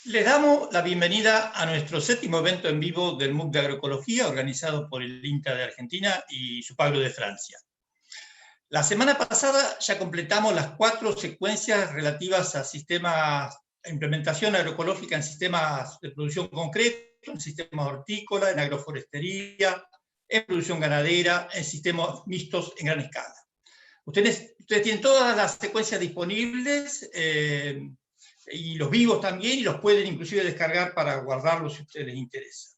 Les damos la bienvenida a nuestro séptimo evento en vivo del MOOC de Agroecología, organizado por el INTA de Argentina y SUPAGRO de Francia. La semana pasada ya completamos las 4 secuencias relativas a sistemas, a implementación agroecológica en sistemas de producción concreto, en sistemas hortícolas, en agroforestería, en producción ganadera, en sistemas mixtos en gran escala. Ustedes tienen todas las secuencias disponibles, y los vivos también, y los pueden inclusive descargar para guardarlos si a ustedes les interesa.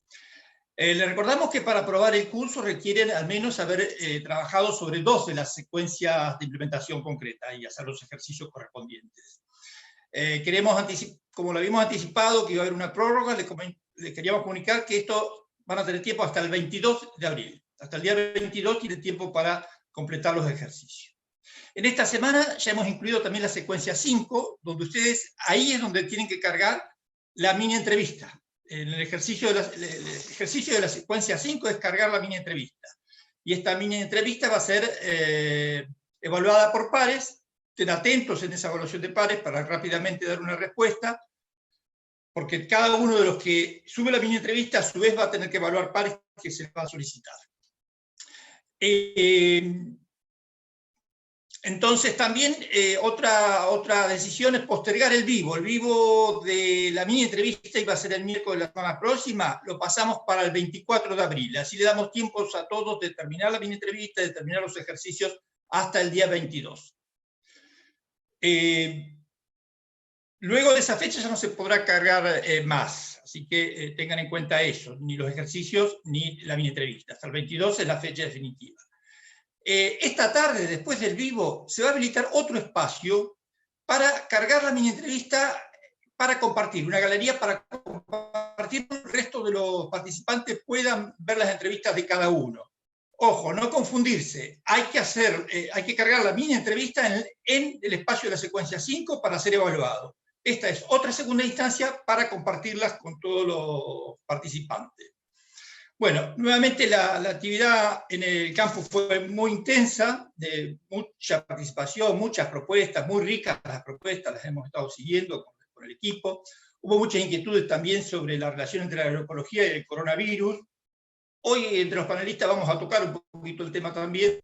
Les recordamos que para aprobar el curso requieren al menos haber trabajado sobre 2 de las secuencias de implementación concreta y hacer los ejercicios correspondientes. Como lo habíamos anticipado que iba a haber una prórroga, les queríamos comunicar que esto van a tener tiempo hasta el 22 de abril. Hasta el día 22 tienen tiempo para completar los ejercicios. En esta semana ya hemos incluido también la secuencia 5, donde ustedes, ahí es donde tienen que cargar la mini entrevista. El ejercicio de la secuencia 5 es cargar la mini entrevista. Y esta mini entrevista va a ser evaluada por pares. Estén atentos en esa evaluación de pares para rápidamente dar una respuesta, porque cada uno de los que sube la mini entrevista a su vez va a tener que evaluar pares que se les va a solicitar. Entonces también otra decisión es postergar el vivo. El vivo de la mini entrevista iba a ser el miércoles de la semana próxima, lo pasamos para el 24 de abril. Así le damos tiempos a todos de terminar la mini entrevista, de terminar los ejercicios hasta el día 22. Luego de esa fecha ya no se podrá cargar más, así que tengan en cuenta eso, ni los ejercicios ni la mini entrevista. Hasta el 22 es la fecha definitiva. Esta tarde, después del vivo, se va a habilitar otro espacio para cargar la mini entrevista, para compartir, una galería para compartir, el resto de los participantes puedan ver las entrevistas de cada uno. Ojo, no confundirse, hay que cargar la mini entrevista en el espacio de la secuencia 5 para ser evaluado. Esta es otra segunda instancia para compartirlas con todos los participantes. Bueno, nuevamente la actividad en el campus fue muy intensa, de mucha participación, muchas propuestas, muy ricas las propuestas, las hemos estado siguiendo con el equipo. Hubo muchas inquietudes también sobre la relación entre la agroecología y el coronavirus. Hoy entre los panelistas vamos a tocar un poquito el tema también.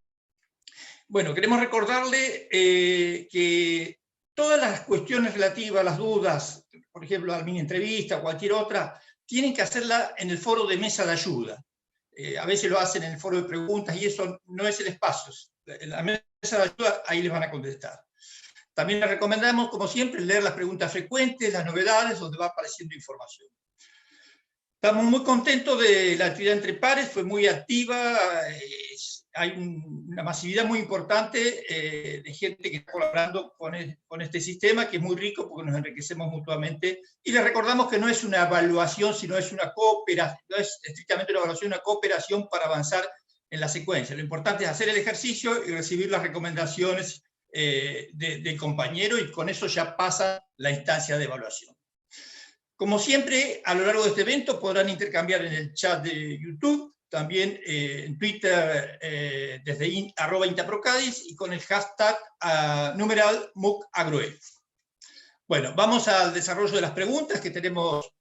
Bueno, queremos recordarle que todas las cuestiones relativas a las dudas, por ejemplo, a la mini entrevista o cualquier otra, tienen que hacerla en el foro de mesa de ayuda. A veces lo hacen en el foro de preguntas y eso no es el espacio. En la mesa de ayuda, ahí les van a contestar. También les recomendamos, como siempre, leer las preguntas frecuentes, las novedades, donde va apareciendo información. Estamos muy contentos de la actividad entre pares, fue muy activa, hay una masividad muy importante de gente que está colaborando con este sistema, que es muy rico porque nos enriquecemos mutuamente. Y les recordamos que no es una evaluación, sino es una cooperación, no es estrictamente una evaluación, una cooperación para avanzar en la secuencia. Lo importante es hacer el ejercicio y recibir las recomendaciones del compañero, y con eso ya pasa la instancia de evaluación. Como siempre, a lo largo de este evento podrán intercambiar en el chat de YouTube, también en Twitter desde @IntaProcadis y con el hashtag numeral MOOCAgroE. Bueno, vamos al desarrollo de las preguntas, que tenemos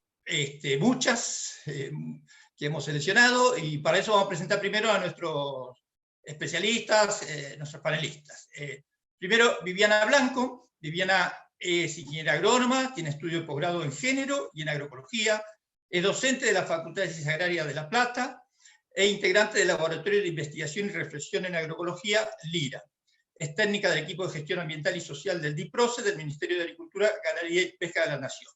muchas que hemos seleccionado, y para eso vamos a presentar primero a nuestros especialistas, nuestros panelistas. Primero, Viviana Blanco. Viviana es ingeniera agrónoma, tiene estudio de posgrado en género y en agroecología, es docente de la Facultad de Ciencias Agrarias de La Plata e integrante del Laboratorio de Investigación y Reflexión en Agroecología, LIRA. Es técnica del equipo de gestión ambiental y social del DIPROCE, del Ministerio de Agricultura, Ganadería y Pesca de la Nación.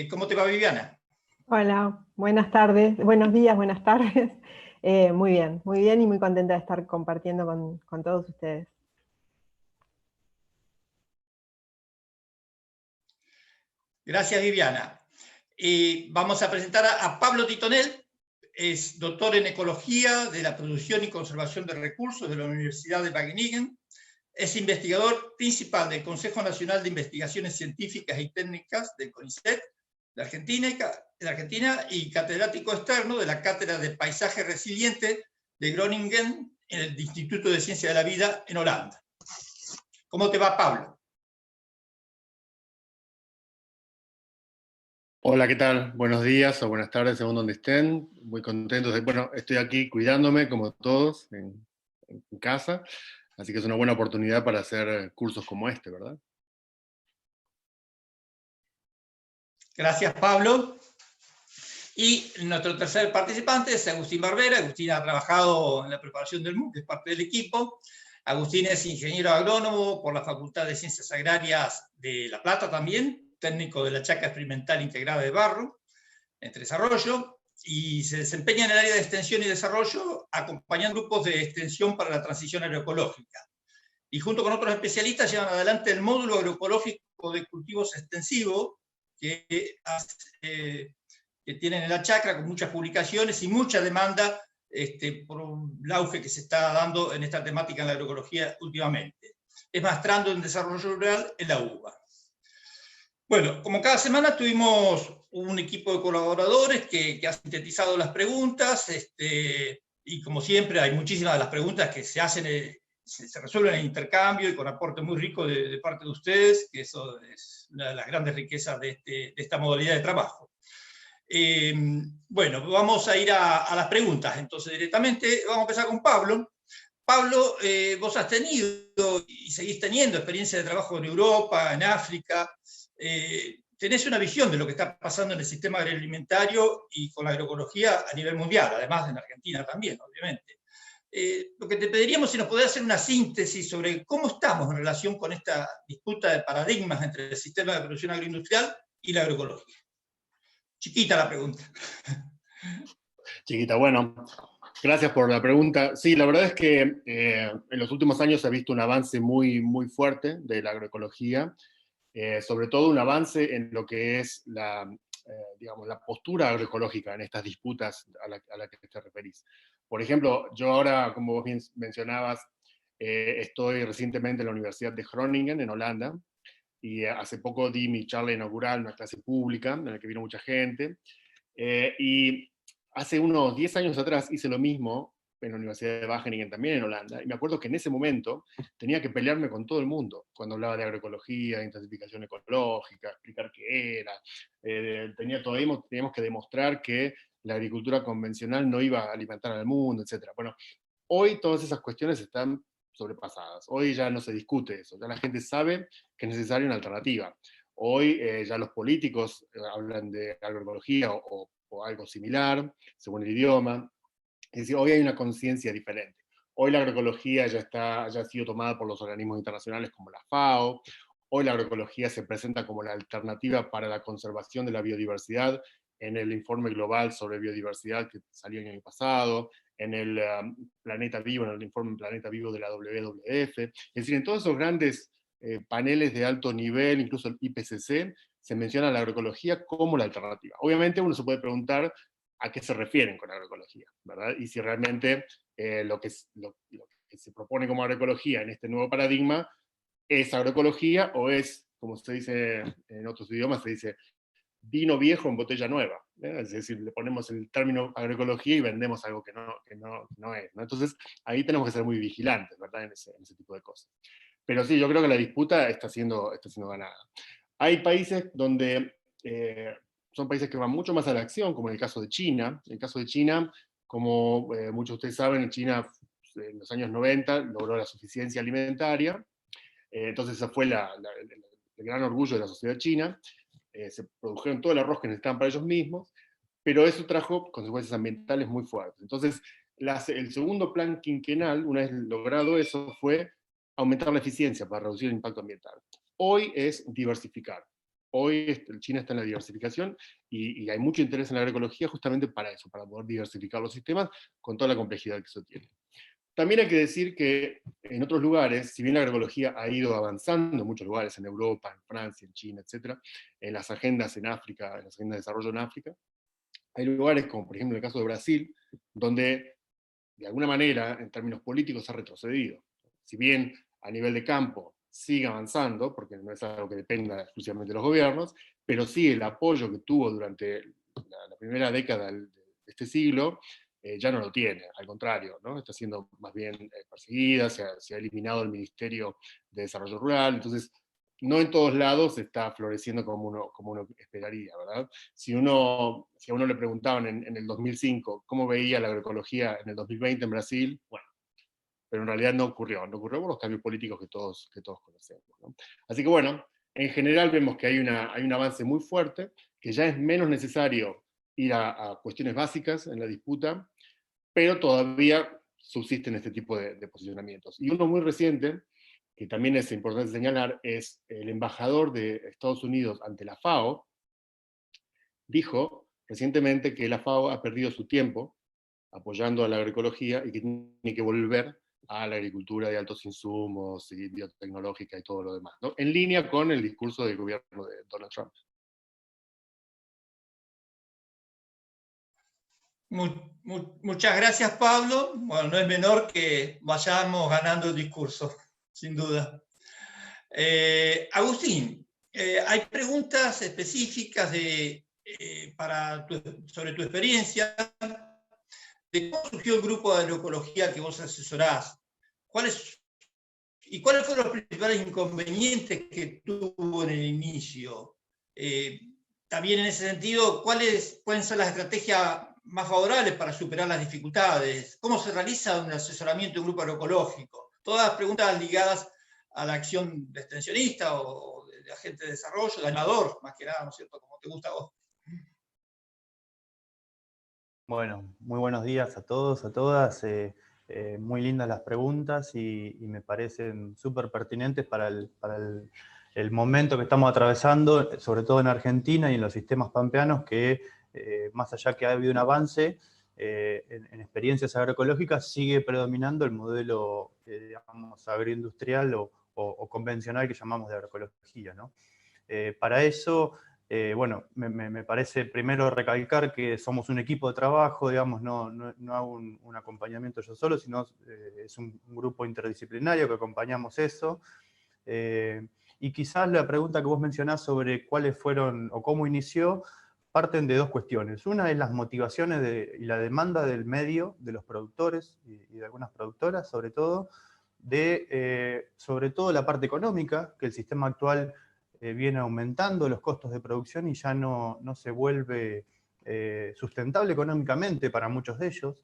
¿Cómo te va, Viviana? Hola, buenas tardes, buenos días, buenas tardes. Muy bien y muy contenta de estar compartiendo con todos ustedes. Gracias, Viviana. Vamos a presentar a Pablo Titonel. Es doctor en Ecología de la Producción y Conservación de Recursos de la Universidad de Wageningen. Es investigador principal del Consejo Nacional de Investigaciones Científicas y Técnicas del CONICET de Argentina y catedrático externo de la Cátedra de Paisaje Resiliente de Groningen en el Instituto de Ciencia de la Vida en Holanda. ¿Cómo te va, Pablo? Hola, ¿qué tal? Buenos días o buenas tardes, según donde estén. Muy contentos de, bueno, estoy aquí cuidándome como todos en casa, así que es una buena oportunidad para hacer cursos como este, ¿verdad? Gracias, Pablo. Y nuestro tercer participante es Agustín Barbera. Agustín ha trabajado en la preparación del MOOC, es parte del equipo. Agustín es ingeniero agrónomo por la Facultad de Ciencias Agrarias de La Plata también, técnico de la Chacra Experimental Integrada de Barro, entre desarrollo, y se desempeña en el área de extensión y desarrollo, acompañando grupos de extensión para la transición agroecológica. Y junto con otros especialistas llevan adelante el módulo agroecológico de cultivos extensivos, que tienen en la chacra, con muchas publicaciones y mucha demanda por el auge que se está dando en esta temática en la agroecología últimamente. Es maestrando en desarrollo rural en la UBA. Bueno, como cada semana tuvimos un equipo de colaboradores que ha sintetizado las preguntas, y como siempre hay muchísimas de las preguntas que se hacen, se resuelven en intercambio y con aporte muy rico de parte de ustedes, que eso es una de las grandes riquezas de esta modalidad de trabajo. Bueno, vamos a ir a las preguntas, entonces directamente vamos a empezar con Pablo. Pablo, vos has tenido y seguís teniendo experiencia de trabajo en Europa, en África. Tenés una visión de lo que está pasando en el sistema agroalimentario y con la agroecología a nivel mundial, además en Argentina también, obviamente. Lo que te pediríamos es si nos podés hacer una síntesis sobre cómo estamos en relación con esta disputa de paradigmas entre el sistema de producción agroindustrial y la agroecología. Chiquita la pregunta. Chiquita, bueno, gracias por la pregunta. Sí, la verdad es que en los últimos años se ha visto un avance muy fuerte de la agroecología, sobre todo un avance en lo que es digamos, la postura agroecológica en estas disputas a la que te referís. Por ejemplo, yo ahora, como vos bien mencionabas, estoy recientemente en la Universidad de Groningen, en Holanda, y hace poco di mi charla inaugural, una clase pública en la que vino mucha gente, y hace unos 10 años atrás hice lo mismo en la Universidad de Wageningen, también en Holanda, y me acuerdo que en ese momento tenía que pelearme con todo el mundo cuando hablaba de agroecología, de intensificación ecológica, explicar qué era. Teníamos que demostrar que la agricultura convencional no iba a alimentar al mundo, etc. Bueno, hoy todas esas cuestiones están sobrepasadas. Hoy ya no se discute eso, ya la gente sabe que es necesaria una alternativa. Hoy ya los políticos hablan de agroecología o algo similar, según el idioma. Es decir, hoy hay una conciencia diferente. Hoy la agroecología ya ha sido tomada por los organismos internacionales como la FAO. Hoy la agroecología se presenta como la alternativa para la conservación de la biodiversidad en el informe global sobre biodiversidad que salió el año pasado, en el Planeta Vivo, en el informe Planeta Vivo de la WWF. Es decir, en todos esos grandes paneles de alto nivel, incluso el IPCC, se menciona la agroecología como la alternativa. Obviamente uno se puede preguntar a qué se refieren con agroecología, ¿verdad? Y si realmente lo que se propone como agroecología en este nuevo paradigma es agroecología o es, como se dice en otros idiomas, se dice vino viejo en botella nueva. Es decir, le ponemos el término agroecología y vendemos algo que no es. ¿No? Entonces, ahí tenemos que ser muy vigilantes, ¿verdad? En ese tipo de cosas. Pero sí, yo creo que la disputa está siendo ganada. Hay países donde son países que van mucho más a la acción, como en el caso de China. En el caso de China, como muchos de ustedes saben, China en los años 90 logró la suficiencia alimentaria. Entonces, ese fue el gran orgullo de la sociedad china. Se produjeron todo el arroz que necesitaban para ellos mismos, pero eso trajo consecuencias ambientales muy fuertes. Entonces, el segundo plan quinquenal, una vez logrado eso, fue aumentar la eficiencia para reducir el impacto ambiental. Hoy es diversificar. Hoy China está en la diversificación y hay mucho interés en la agroecología justamente para eso, para poder diversificar los sistemas con toda la complejidad que eso tiene. También hay que decir que en otros lugares, si bien la agroecología ha ido avanzando en muchos lugares, en Europa, en Francia, en China, etc., en las agendas en África, en las agendas de desarrollo en África, hay lugares como por ejemplo el caso de Brasil, donde de alguna manera, en términos políticos, ha retrocedido. Si bien a nivel de campo sigue avanzando, porque no es algo que dependa exclusivamente de los gobiernos, pero sí el apoyo que tuvo durante la primera década de este siglo, ya no lo tiene, al contrario, ¿no? Está siendo más bien perseguida, se ha eliminado el Ministerio de Desarrollo Rural, entonces no en todos lados está floreciendo como uno esperaría, ¿verdad? Si a uno le preguntaban en el 2005 cómo veía la agroecología en el 2020 en Brasil, bueno, pero en realidad no ocurrió por los cambios políticos que todos conocemos, ¿no? Así que bueno, en general vemos que hay un avance muy fuerte, que ya es menos necesario ir a cuestiones básicas en la disputa, pero todavía subsisten este tipo de posicionamientos. Y uno muy reciente, que también es importante señalar, es el embajador de Estados Unidos ante la FAO, dijo recientemente que la FAO ha perdido su tiempo apoyando a la agroecología y que tiene que volver a la agricultura de altos insumos y biotecnológica y todo lo demás, ¿no? En línea con el discurso del gobierno de Donald Trump. Muchas gracias, Pablo. Bueno, no es menor que vayamos ganando el discurso, sin duda. Agustín, hay preguntas específicas sobre tu experiencia, de cómo surgió el grupo de agroecología que vos asesorás. ¿Cuáles fueron los principales inconvenientes que tuvo en el inicio? También en ese sentido, ¿cuáles pueden ser las estrategias más favorables para superar las dificultades? ¿Cómo se realiza un asesoramiento de un grupo agroecológico? Todas preguntas ligadas a la acción de extensionista o de agente de desarrollo, de animador, más que nada, ¿no es cierto? Como te gusta a vos. Bueno, muy buenos días a todos, a todas. Muy lindas las preguntas y me parecen súper pertinentes para el momento que estamos atravesando, sobre todo en Argentina y en los sistemas pampeanos, que más allá que ha habido un avance en experiencias agroecológicas, sigue predominando el modelo, digamos, agroindustrial o convencional que llamamos de agroecología, ¿no? Para eso, bueno, me parece primero recalcar que somos un equipo de trabajo, digamos, no hago un acompañamiento yo solo, sino es un grupo interdisciplinario que acompañamos eso. Y quizás la pregunta que vos mencionás sobre cuáles fueron o cómo inició, parten de dos cuestiones. Una es las motivaciones y la demanda del medio, de los productores y de algunas productoras, sobre todo la parte económica, que el sistema actual viene aumentando los costos de producción y ya no se vuelve sustentable económicamente para muchos de ellos,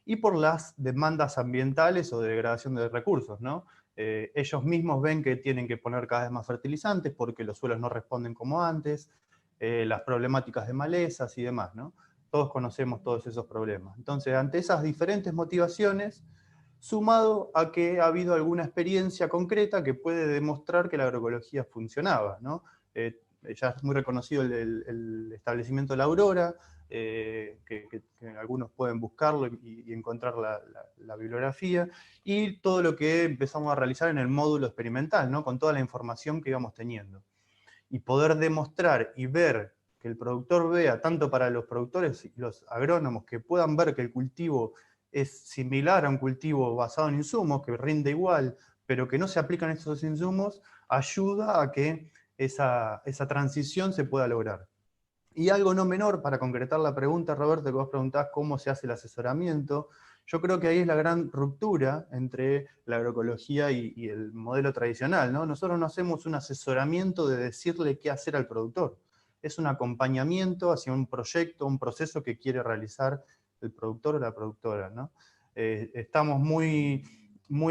y por las demandas ambientales o de degradación de recursos, ¿no? Ellos mismos ven que tienen que poner cada vez más fertilizantes porque los suelos no responden como antes, las problemáticas de malezas y demás, ¿no? Todos conocemos todos esos problemas. Entonces, ante esas diferentes motivaciones, sumado a que ha habido alguna experiencia concreta que puede demostrar que la agroecología funcionaba, ¿no? Ya es muy reconocido el establecimiento de la Aurora, que algunos pueden buscarlo y encontrar la bibliografía, y todo lo que empezamos a realizar en el módulo experimental, ¿no? Con toda la información que íbamos teniendo. Y poder demostrar y ver que el productor vea, tanto para los productores y los agrónomos, que puedan ver que el cultivo es similar a un cultivo basado en insumos, que rinde igual, pero que no se aplican estos insumos, ayuda a que esa transición se pueda lograr. Y algo no menor, para concretar la pregunta, Roberto, que vos preguntás cómo se hace el asesoramiento, yo creo que ahí es la gran ruptura entre la agroecología y el modelo tradicional, ¿no? Nosotros no hacemos un asesoramiento de decirle qué hacer al productor. Es un acompañamiento hacia un proyecto, un proceso que quiere realizar el productor o la productora, ¿no? Estamos muy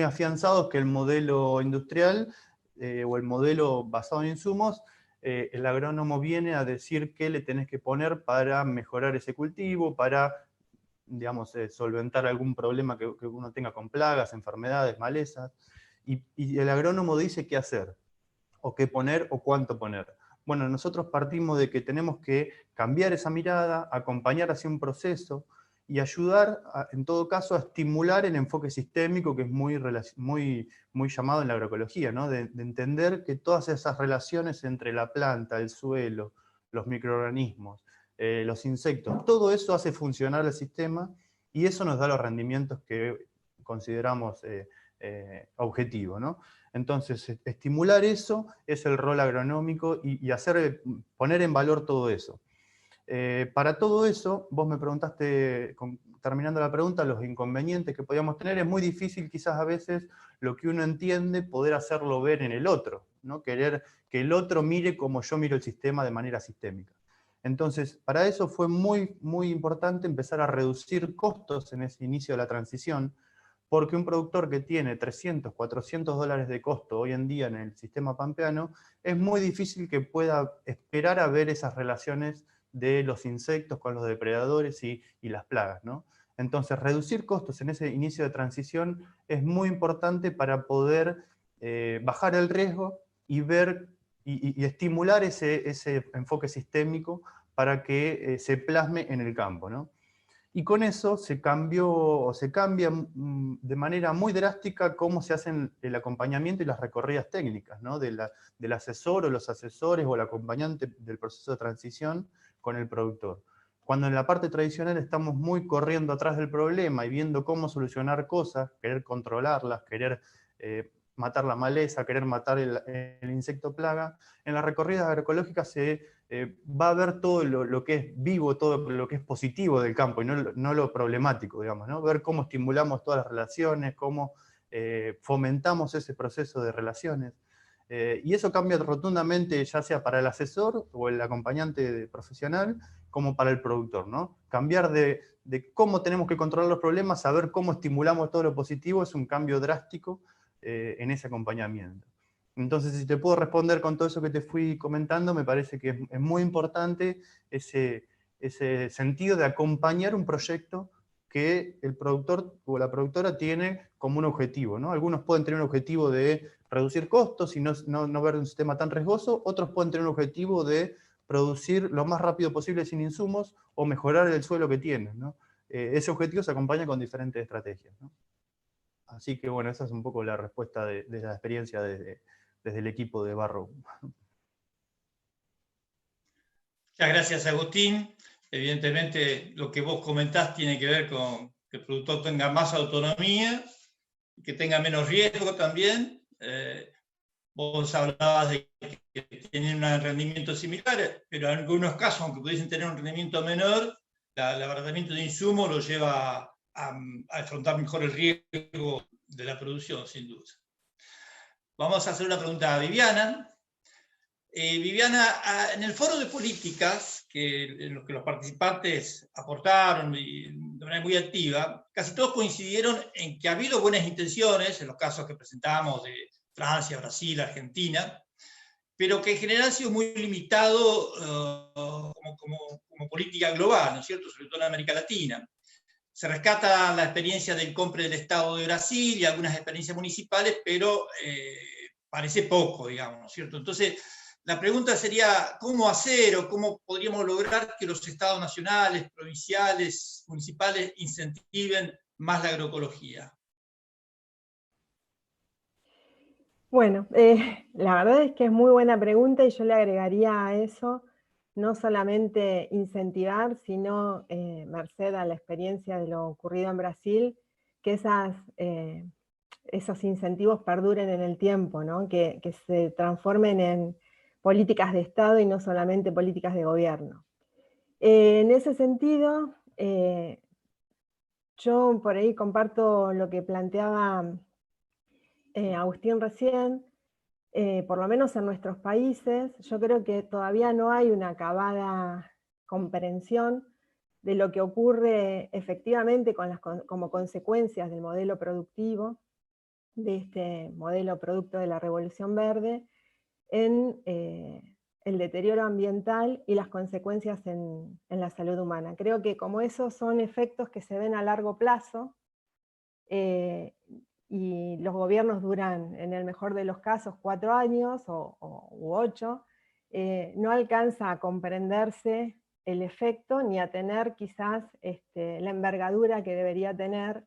afianzados que el modelo industrial o el modelo basado en insumos, el agrónomo viene a decir qué le tenés que poner para mejorar ese cultivo, para, digamos, solventar algún problema que uno tenga con plagas, enfermedades, malezas, y el agrónomo dice qué hacer, o qué poner, o cuánto poner. Bueno, nosotros partimos de que tenemos que cambiar esa mirada, acompañar hacia un proceso, y ayudar, en todo caso, a estimular el enfoque sistémico que es muy llamado en la agroecología, ¿no? De entender que todas esas relaciones entre la planta, el suelo, los microorganismos, los insectos, todo eso hace funcionar el sistema y eso nos da los rendimientos que consideramos objetivos, ¿no? Entonces, estimular eso es el rol agronómico y poner en valor todo eso. Para todo eso, vos me preguntaste, terminando la pregunta, los inconvenientes que podíamos tener. Es muy difícil quizás a veces lo que uno entiende poder hacerlo ver en el otro, ¿no? Querer que el otro mire como yo miro el sistema de manera sistémica. Entonces, para eso fue muy, muy importante empezar a reducir costos en ese inicio de la transición, porque un productor que tiene 300, 400 dólares de costo hoy en día en el sistema pampeano, es muy difícil que pueda esperar a ver esas relaciones de los insectos con los depredadores y las plagas, ¿no? Entonces, reducir costos en ese inicio de transición es muy importante para poder bajar el riesgo y ver y estimular ese enfoque sistémico para que se plasme en el campo, ¿no? Y con eso se cambia de manera muy drástica cómo se hacen el acompañamiento y las recorridas técnicas, ¿no? Del asesor o los asesores o el acompañante del proceso de transición con el productor. Cuando en la parte tradicional estamos muy corriendo atrás del problema y viendo cómo solucionar cosas, querer controlarlas, querer matar la maleza, querer matar el insecto plaga, en las recorridas agroecológicas se va a ver todo lo que es vivo, todo lo que es positivo del campo, y no lo problemático, digamos, ¿no? Ver cómo estimulamos todas las relaciones, cómo fomentamos ese proceso de relaciones. Y eso cambia rotundamente, ya sea para el asesor o el acompañante profesional, como para el productor, ¿no? Cambiar de cómo tenemos que controlar los problemas, a ver cómo estimulamos todo lo positivo, es un cambio drástico en ese acompañamiento. Entonces, si te puedo responder con todo eso que te fui comentando, me parece que es muy importante ese sentido de acompañar un proyecto que el productor o la productora tiene como un objetivo, ¿no? Algunos pueden tener un objetivo de reducir costos y no ver un sistema tan riesgoso, otros pueden tener un objetivo de producir lo más rápido posible sin insumos o mejorar el suelo que tienen, ¿no? Ese objetivo se acompaña con diferentes estrategias, ¿no? Así que bueno, esa es un poco la respuesta de la experiencia desde el equipo de Barrow. Muchas gracias, Agustín. Evidentemente, lo que vos comentás tiene que ver con que el productor tenga más autonomía, que tenga menos riesgo también. Vos hablabas de que tienen un rendimiento similar, pero en algunos casos, aunque pudiesen tener un rendimiento menor, el abaratamiento de insumos lo lleva a afrontar mejor el riesgo de la producción, sin duda. Vamos a hacer una pregunta a Viviana. Viviana, en el foro de políticas, en los que los participantes aportaron de manera muy activa, casi todos coincidieron en que ha habido buenas intenciones, en los casos que presentamos de Francia, Brasil, Argentina, pero que en general ha sido muy limitado como política global, ¿no es cierto?, sobre todo en América Latina. Se rescata la experiencia del COMPRE del Estado de Brasil y algunas experiencias municipales, pero parece poco, digamos, ¿no es cierto? Entonces, la pregunta sería, ¿cómo hacer o cómo podríamos lograr que los estados nacionales, provinciales, municipales incentiven más la agroecología? Bueno, la verdad es que es muy buena pregunta y yo le agregaría a eso no solamente incentivar, sino, merced a la experiencia de lo ocurrido en Brasil, que esos incentivos perduren en el tiempo, ¿no? Que se transformen en políticas de Estado y no solamente políticas de gobierno. En ese sentido, yo por ahí comparto lo que planteaba Agustín recién. Por lo menos en nuestros países, yo creo que todavía no hay una acabada comprensión de lo que ocurre efectivamente como consecuencias del modelo productivo, de este modelo producto de la Revolución Verde, en el deterioro ambiental y las consecuencias en la salud humana. Creo que como esos son efectos que se ven a largo plazo, y los gobiernos duran, en el mejor de los casos, 4 años u 8, no alcanza a comprenderse el efecto ni a tener quizás la envergadura que debería tener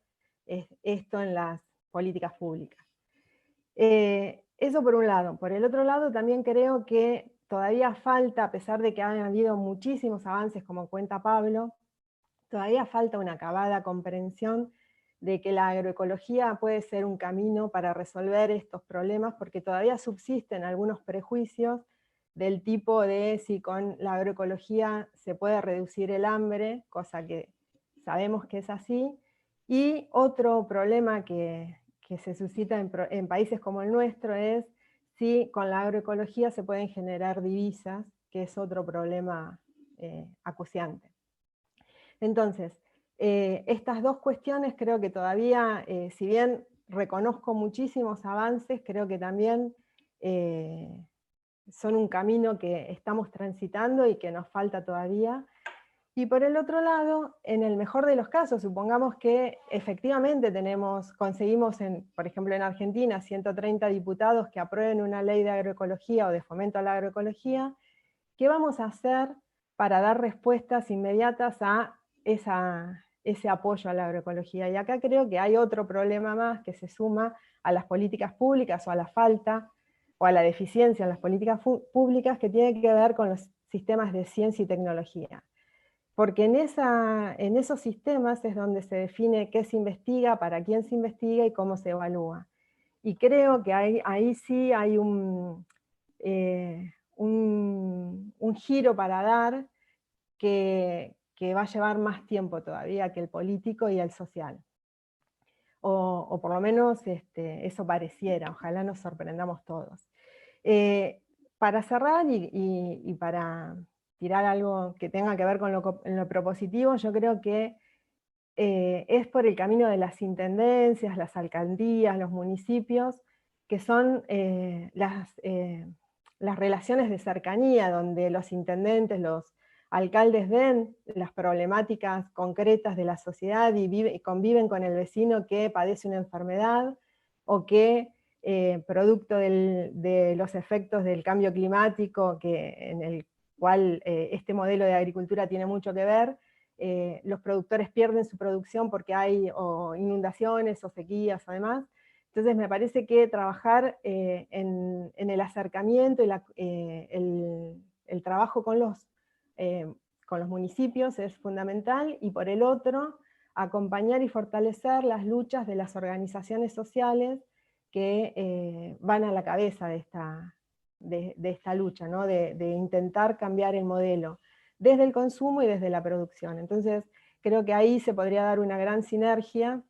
esto en las políticas públicas. Eso por un lado. Por el otro lado, también creo que todavía falta, a pesar de que han habido muchísimos avances, como cuenta Pablo, todavía falta una acabada comprensión de que la agroecología puede ser un camino para resolver estos problemas, porque todavía subsisten algunos prejuicios del tipo de si con la agroecología se puede reducir el hambre, cosa que sabemos que es así, y otro problema que se suscita en países como el nuestro es si con la agroecología se pueden generar divisas, que es otro problema acuciante. Entonces, estas dos cuestiones creo que todavía, si bien reconozco muchísimos avances, creo que también son un camino que estamos transitando y que nos falta todavía. Y por el otro lado, en el mejor de los casos, supongamos que efectivamente conseguimos, por ejemplo en Argentina, 130 diputados que aprueben una ley de agroecología o de fomento a la agroecología. ¿Qué vamos a hacer para dar respuestas inmediatas a ese apoyo a la agroecología? Y acá creo que hay otro problema más que se suma a las políticas públicas o a la falta o a la deficiencia en las políticas públicas, que tiene que ver con los sistemas de ciencia y tecnología. Porque en esos sistemas es donde se define qué se investiga, para quién se investiga y cómo se evalúa. Y creo que ahí sí hay un giro para dar que va a llevar más tiempo todavía que el político y el social. O por lo menos eso pareciera, ojalá nos sorprendamos todos. Para cerrar y para tirar algo que tenga que ver con lo propositivo, yo creo que es por el camino de las intendencias, las alcaldías, los municipios, que son las relaciones de cercanía, donde los intendentes, los alcaldes ven las problemáticas concretas de la sociedad y conviven con el vecino que padece una enfermedad, o que producto de los efectos del cambio climático, en el cual este modelo de agricultura tiene mucho que ver, los productores pierden su producción porque hay inundaciones o sequías además. Entonces me parece que trabajar en el acercamiento y el trabajo con los municipios es fundamental, y por el otro, acompañar y fortalecer las luchas de las organizaciones sociales que van a la cabeza de esta lucha, ¿no? de intentar cambiar el modelo desde el consumo y desde la producción. Entonces, creo que ahí se podría dar una gran sinergia,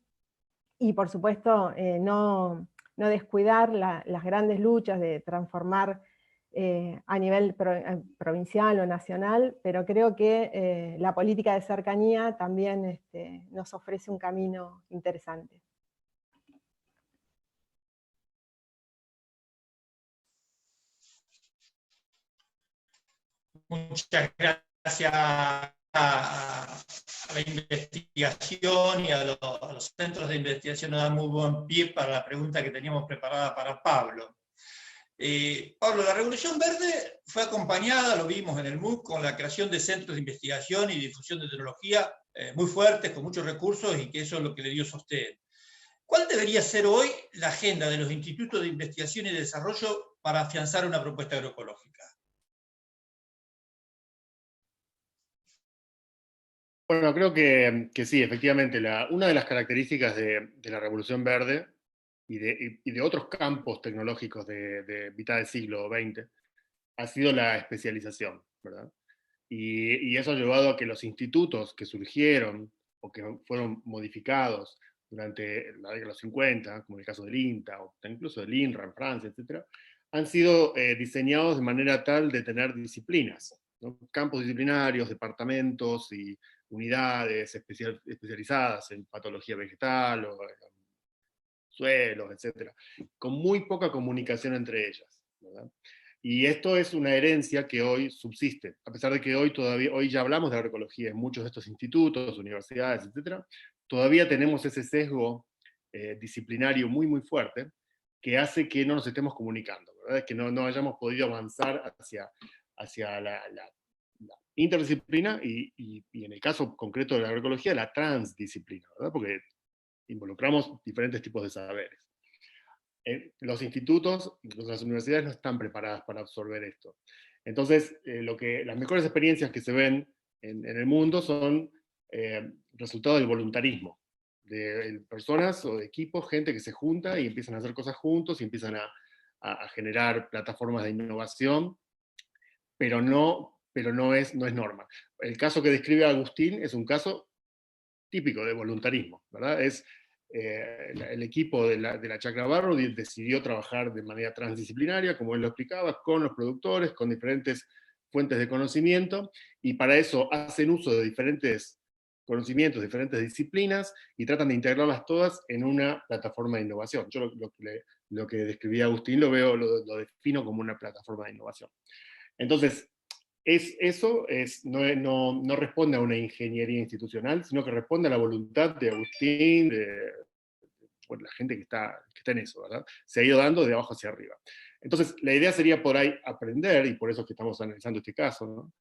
y por supuesto no descuidar las grandes luchas de transformar a nivel provincial o nacional, pero creo que la política de cercanía también nos ofrece un camino interesante. Muchas gracias a la investigación y a los centros de investigación. Nos da muy buen pie para la pregunta que teníamos preparada para Pablo. Pablo, la Revolución Verde fue acompañada, lo vimos en el MOOC, con la creación de centros de investigación y difusión de tecnología muy fuertes, con muchos recursos, y que eso es lo que le dio sostén. ¿Cuál debería ser hoy la agenda de los institutos de investigación y de desarrollo para afianzar una propuesta agroecológica? Bueno, creo que sí, efectivamente. Una de las características de la Revolución Verde y de otros campos tecnológicos de mitad del siglo XX ha sido la especialización, ¿verdad? Y eso ha llevado a que los institutos que surgieron o que fueron modificados durante la década de los 50, como el caso del INTA o incluso del INRA en Francia, etc., han sido diseñados de manera tal de tener disciplinas, ¿no? Campos disciplinarios, departamentos y unidades especializadas en patología vegetal o suelos, etc., con muy poca comunicación entre ellas, ¿verdad? Y esto es una herencia que hoy subsiste, a pesar de que hoy ya hablamos de agroecología en muchos de estos institutos, universidades, etc., todavía tenemos ese sesgo disciplinario muy, muy fuerte, que hace que no nos estemos comunicando, ¿verdad? Que no hayamos podido avanzar hacia la interdisciplina y en el caso concreto de la agroecología, la transdisciplina, ¿verdad? Porque involucramos diferentes tipos de saberes. Los institutos, incluso las universidades, no están preparadas para absorber esto. Entonces, las mejores experiencias que se ven en el mundo son resultado del voluntarismo, de personas o de equipos, gente que se junta y empiezan a hacer cosas juntos y empiezan a generar plataformas de innovación pero no es norma. El caso que describe Agustín es un caso típico de voluntarismo, ¿verdad? Es el equipo de la Chacra Barro decidió trabajar de manera transdisciplinaria, como él lo explicaba, con los productores, con diferentes fuentes de conocimiento, y para eso hacen uso de diferentes conocimientos, diferentes disciplinas, y tratan de integrarlas todas en una plataforma de innovación. Yo lo que describía Agustín lo defino como una plataforma de innovación. Entonces, eso no responde a una ingeniería institucional, sino que responde a la voluntad de Agustín, por la gente que está en eso, ¿verdad? Se ha ido dando de abajo hacia arriba. Entonces, la idea sería por ahí aprender, y por eso es que estamos analizando este caso, ¿no?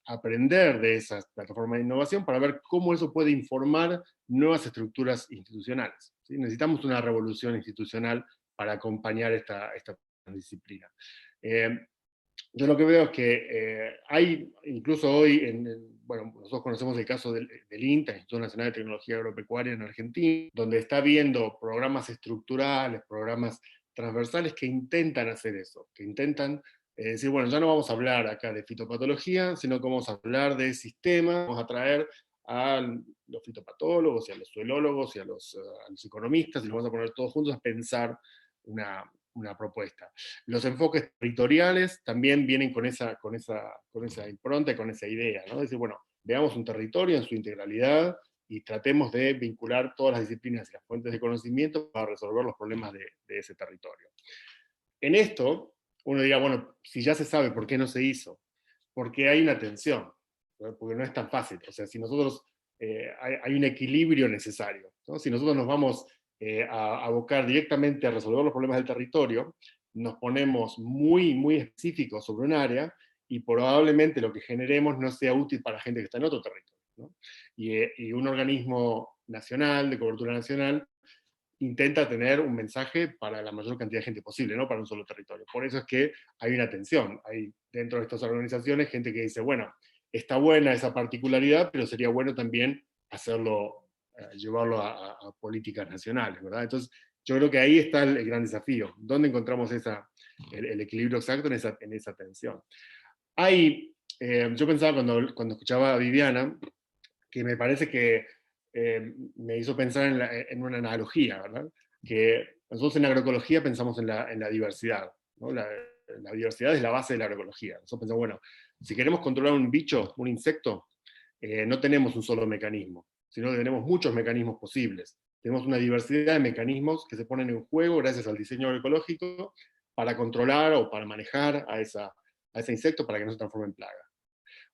Aprender de esas plataformas de innovación para ver cómo eso puede informar nuevas estructuras institucionales, ¿sí? Necesitamos una revolución institucional para acompañar esta disciplina. Yo lo que veo es que hay, incluso hoy, bueno, nosotros conocemos el caso del INTA, Instituto Nacional de Tecnología Agropecuaria en Argentina, donde está viendo programas estructurales, programas transversales que intentan hacer eso, que intentan decir, bueno, ya no vamos a hablar acá de fitopatología, sino que vamos a hablar de sistemas, vamos a traer a los fitopatólogos y a los suelólogos y a los economistas, y los vamos a poner todos juntos a pensar una propuesta. Los enfoques territoriales también vienen con esa impronta y con esa idea, ¿no? Es decir, bueno, veamos un territorio en su integralidad y tratemos de vincular todas las disciplinas y las fuentes de conocimiento para resolver los problemas de ese territorio. En esto, uno diría, bueno, si ya se sabe por qué no se hizo, porque hay una tensión, ¿no? Porque no es tan fácil. O sea, si nosotros, hay un equilibrio necesario, ¿no? Si nosotros nos vamos a abocar directamente a resolver los problemas del territorio, nos ponemos muy, muy específicos sobre un área, y probablemente lo que generemos no sea útil para gente que está en otro territorio, ¿no? Y un organismo nacional, de cobertura nacional, intenta tener un mensaje para la mayor cantidad de gente posible, no para un solo territorio. Por eso es que hay una tensión. Hay dentro de estas organizaciones gente que dice, bueno, está buena esa particularidad, pero sería bueno también hacerlo, llevarlo a políticas nacionales, ¿verdad? Entonces, yo creo que ahí está el gran desafío. ¿Dónde encontramos el equilibrio exacto en esa tensión? Yo pensaba cuando escuchaba a Viviana, que me parece que me hizo pensar en una analogía, ¿verdad? Que nosotros en agroecología pensamos en la diversidad, ¿no? La diversidad es la base de la agroecología. Nosotros pensamos, bueno, si queremos controlar un bicho, un insecto, no tenemos un solo mecanismo, sino que tenemos muchos mecanismos posibles. Tenemos una diversidad de mecanismos que se ponen en juego gracias al diseño agroecológico para controlar o para manejar a ese insecto para que no se transforme en plaga.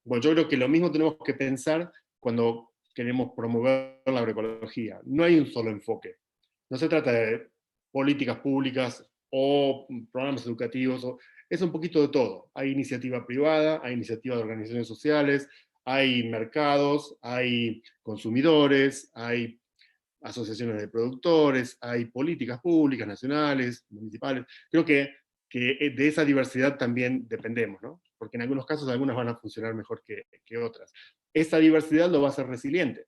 Bueno, yo creo que lo mismo tenemos que pensar cuando queremos promover la agroecología. No hay un solo enfoque. No se trata de políticas públicas o programas educativos. Es un poquito de todo. Hay iniciativa privada, hay iniciativa de organizaciones sociales, hay mercados, hay consumidores, hay asociaciones de productores, hay políticas públicas, nacionales, municipales. Creo que de esa diversidad también dependemos, ¿no? Porque en algunos casos algunas van a funcionar mejor que otras. Esa diversidad lo va a hacer resiliente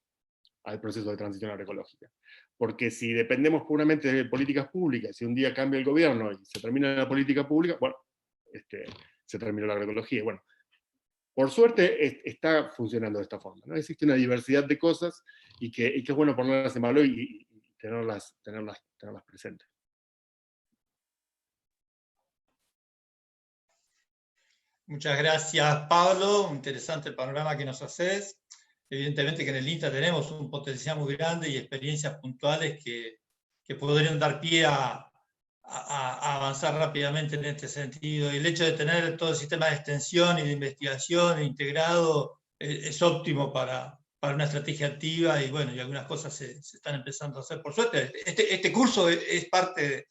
al proceso de transición agroecológica. Porque si dependemos puramente de políticas públicas, si un día cambia el gobierno y se termina la política pública, bueno, se terminó la agroecología. Bueno, por suerte está funcionando de esta forma, ¿no? Existe una diversidad de cosas y que es bueno ponerlas en valor y tenerlas presentes. Muchas gracias, Pablo. Interesante el panorama que nos haces. Evidentemente que en el INTA tenemos un potencial muy grande y experiencias puntuales que podrían dar pie a avanzar rápidamente en este sentido. Y el hecho de tener todo el sistema de extensión y de investigación integrado es óptimo para una estrategia activa, y bueno, y algunas cosas se están empezando a hacer por suerte. Este curso es parte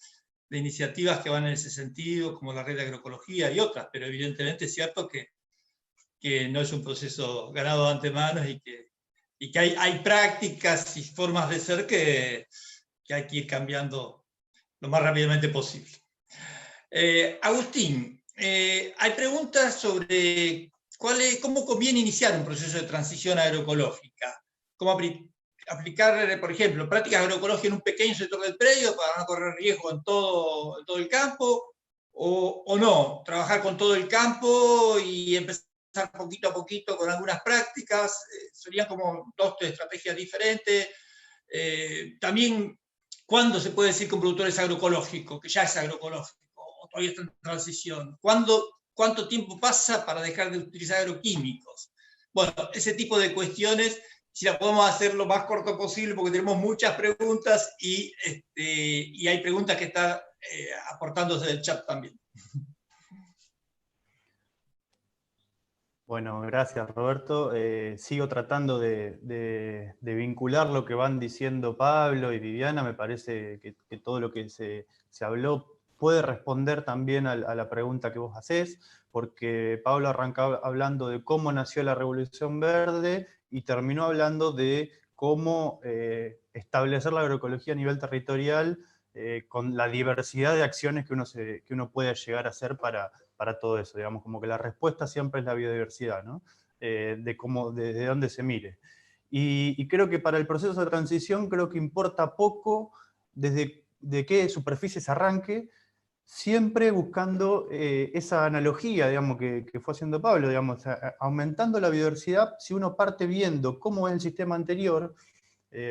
de iniciativas que van en ese sentido, como la red de agroecología y otras, pero evidentemente es cierto que no es un proceso ganado de antemano y que hay prácticas y formas de ser que hay que ir cambiando lo más rápidamente posible. Agustín, hay preguntas sobre cómo conviene iniciar un proceso de transición agroecológica, cómo aplicar, por ejemplo, prácticas agroecológicas en un pequeño sector del predio para no correr riesgo en todo el campo, o no, trabajar con todo el campo y empezar poquito a poquito con algunas prácticas, serían como 2 estrategias diferentes. También, ¿cuándo se puede decir que un productor es agroecológico, que ya es agroecológico, o todavía está en transición? ¿Cuánto tiempo pasa para dejar de utilizar agroquímicos? Bueno, ese tipo de cuestiones, si la podemos hacer lo más corto posible, porque tenemos muchas preguntas y hay preguntas que están aportándose del chat también. Bueno, gracias Roberto. Sigo tratando de vincular lo que van diciendo Pablo y Viviana. Me parece que todo lo que se habló puede responder también a la pregunta que vos hacés, porque Pablo arrancaba hablando de cómo nació la Revolución Verde y terminó hablando de cómo establecer la agroecología a nivel territorial con la diversidad de acciones que uno puede llegar a hacer para todo eso, digamos, como que la respuesta siempre es la biodiversidad, ¿no? Desde dónde se mire. Y creo que para el proceso de transición, creo que importa poco desde de qué superficie se arranque, siempre buscando esa analogía, digamos, que fue haciendo Pablo, digamos, aumentando la biodiversidad. Si uno parte viendo cómo es el sistema anterior,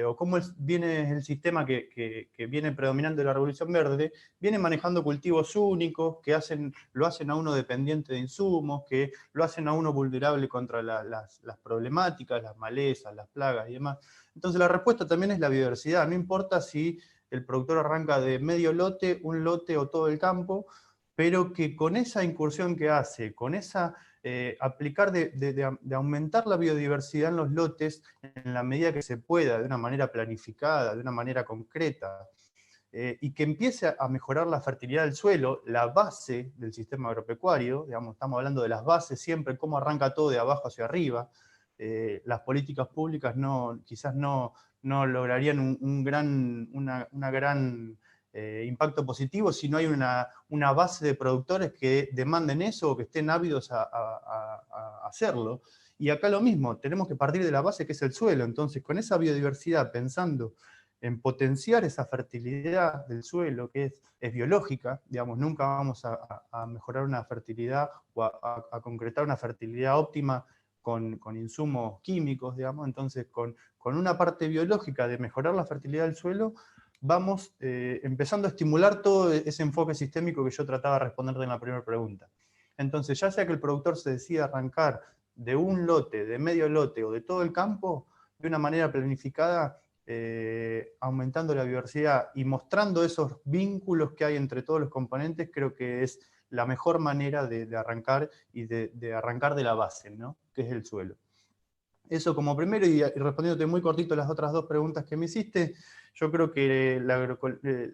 o cómo viene el sistema que viene predominando de la Revolución Verde, viene manejando cultivos únicos, que lo hacen a uno dependiente de insumos, que lo hacen a uno vulnerable contra las problemáticas, las malezas, las plagas y demás. Entonces la respuesta también es la biodiversidad. No importa si el productor arranca de medio lote, un lote o todo el campo, pero que con esa incursión que hace, con esa aplicar de aumentar la biodiversidad en los lotes en la medida que se pueda, de una manera planificada, de una manera concreta, y que empiece a mejorar la fertilidad del suelo, la base del sistema agropecuario, digamos, estamos hablando de las bases siempre, cómo arranca todo de abajo hacia arriba. Las políticas públicas quizás no lograrían un gran impacto positivo si no hay una base de productores que demanden eso o que estén ávidos a hacerlo. Y acá lo mismo, tenemos que partir de la base que es el suelo. Entonces, con esa biodiversidad, pensando en potenciar esa fertilidad del suelo, que es biológica, digamos, nunca vamos a mejorar una fertilidad o a concretar una fertilidad óptima con insumos químicos, digamos. Entonces, con una parte biológica de mejorar la fertilidad del suelo, vamos empezando a estimular todo ese enfoque sistémico que yo trataba de responderte en la primera pregunta. Entonces, ya sea que el productor se decida arrancar de un lote, de medio lote o de todo el campo, de una manera planificada, aumentando la biodiversidad y mostrando esos vínculos que hay entre todos los componentes, creo que es la mejor manera de arrancar y de arrancar de la base, ¿no? Que es el suelo. Eso como primero, y respondiéndote muy cortito las otras 2 preguntas que me hiciste, yo creo que la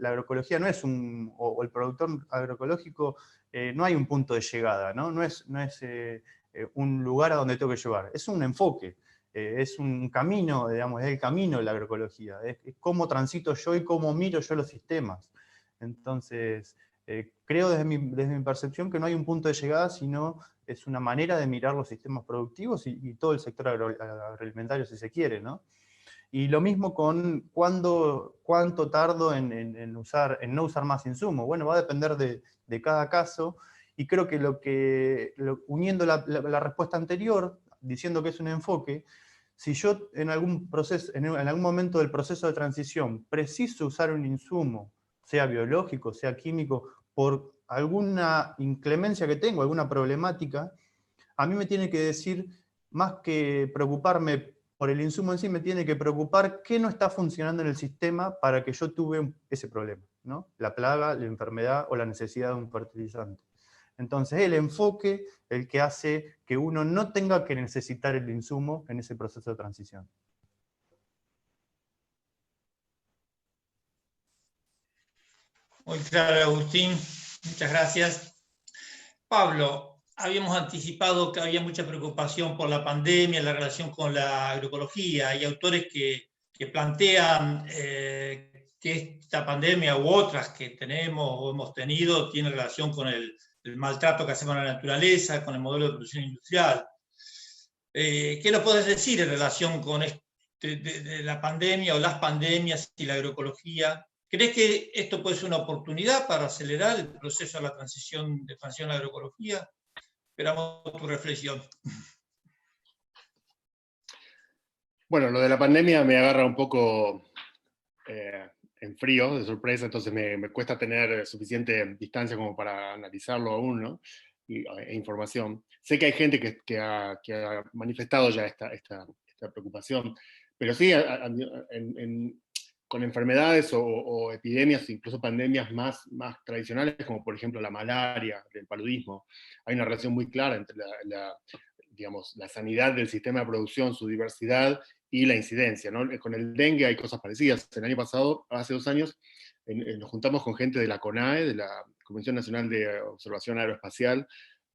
agroecología no es o el productor agroecológico no hay un punto de llegada, ¿no? No es un lugar a donde tengo que llevar, es un enfoque, es un camino, digamos, es el camino de la agroecología, es cómo transito yo y cómo miro yo los sistemas. Entonces, creo desde mi percepción que no hay un punto de llegada, sino es una manera de mirar los sistemas productivos y todo el sector agroalimentario, si se quiere, ¿no? Y lo mismo con cuánto tardo en no usar más insumos. Bueno, va a depender de cada caso, y creo que uniendo la respuesta anterior, diciendo que es un enfoque, si yo en algún momento del proceso de transición preciso usar un insumo, sea biológico, sea químico, por alguna inclemencia que tengo, alguna problemática, a mí me tiene que decir, más que preocuparme por el insumo en sí, me tiene que preocupar qué no está funcionando en el sistema para que yo tuve ese problema, ¿no? La plaga, la enfermedad o la necesidad de un fertilizante. Entonces el enfoque, el que hace que uno no tenga que necesitar el insumo en ese proceso de transición. Muy claro, Agustín. Muchas gracias. Pablo, habíamos anticipado que había mucha preocupación por la pandemia, la relación con la agroecología. Hay autores que plantean que esta pandemia u otras que tenemos o hemos tenido tienen relación con el maltrato que hacemos a la naturaleza, con el modelo de producción industrial. ¿Qué nos puedes decir en relación con de la pandemia o las pandemias y la agroecología? ¿Crees que esto puede ser una oportunidad para acelerar el proceso de la transición a la agroecología? Esperamos tu reflexión. Bueno, lo de la pandemia me agarra un poco en frío, de sorpresa, entonces me cuesta tener suficiente distancia como para analizarlo aún, ¿no? E información. Sé que hay gente que ha manifestado ya esta preocupación, pero sí, con enfermedades o epidemias, incluso pandemias más tradicionales, como por ejemplo la malaria, el paludismo, hay una relación muy clara entre digamos, la sanidad del sistema de producción, su diversidad y la incidencia, ¿no? Con el dengue hay cosas parecidas. El año pasado, hace 2 años, nos juntamos con gente de la CONAE, de la Comisión Nacional de Observación Aeroespacial,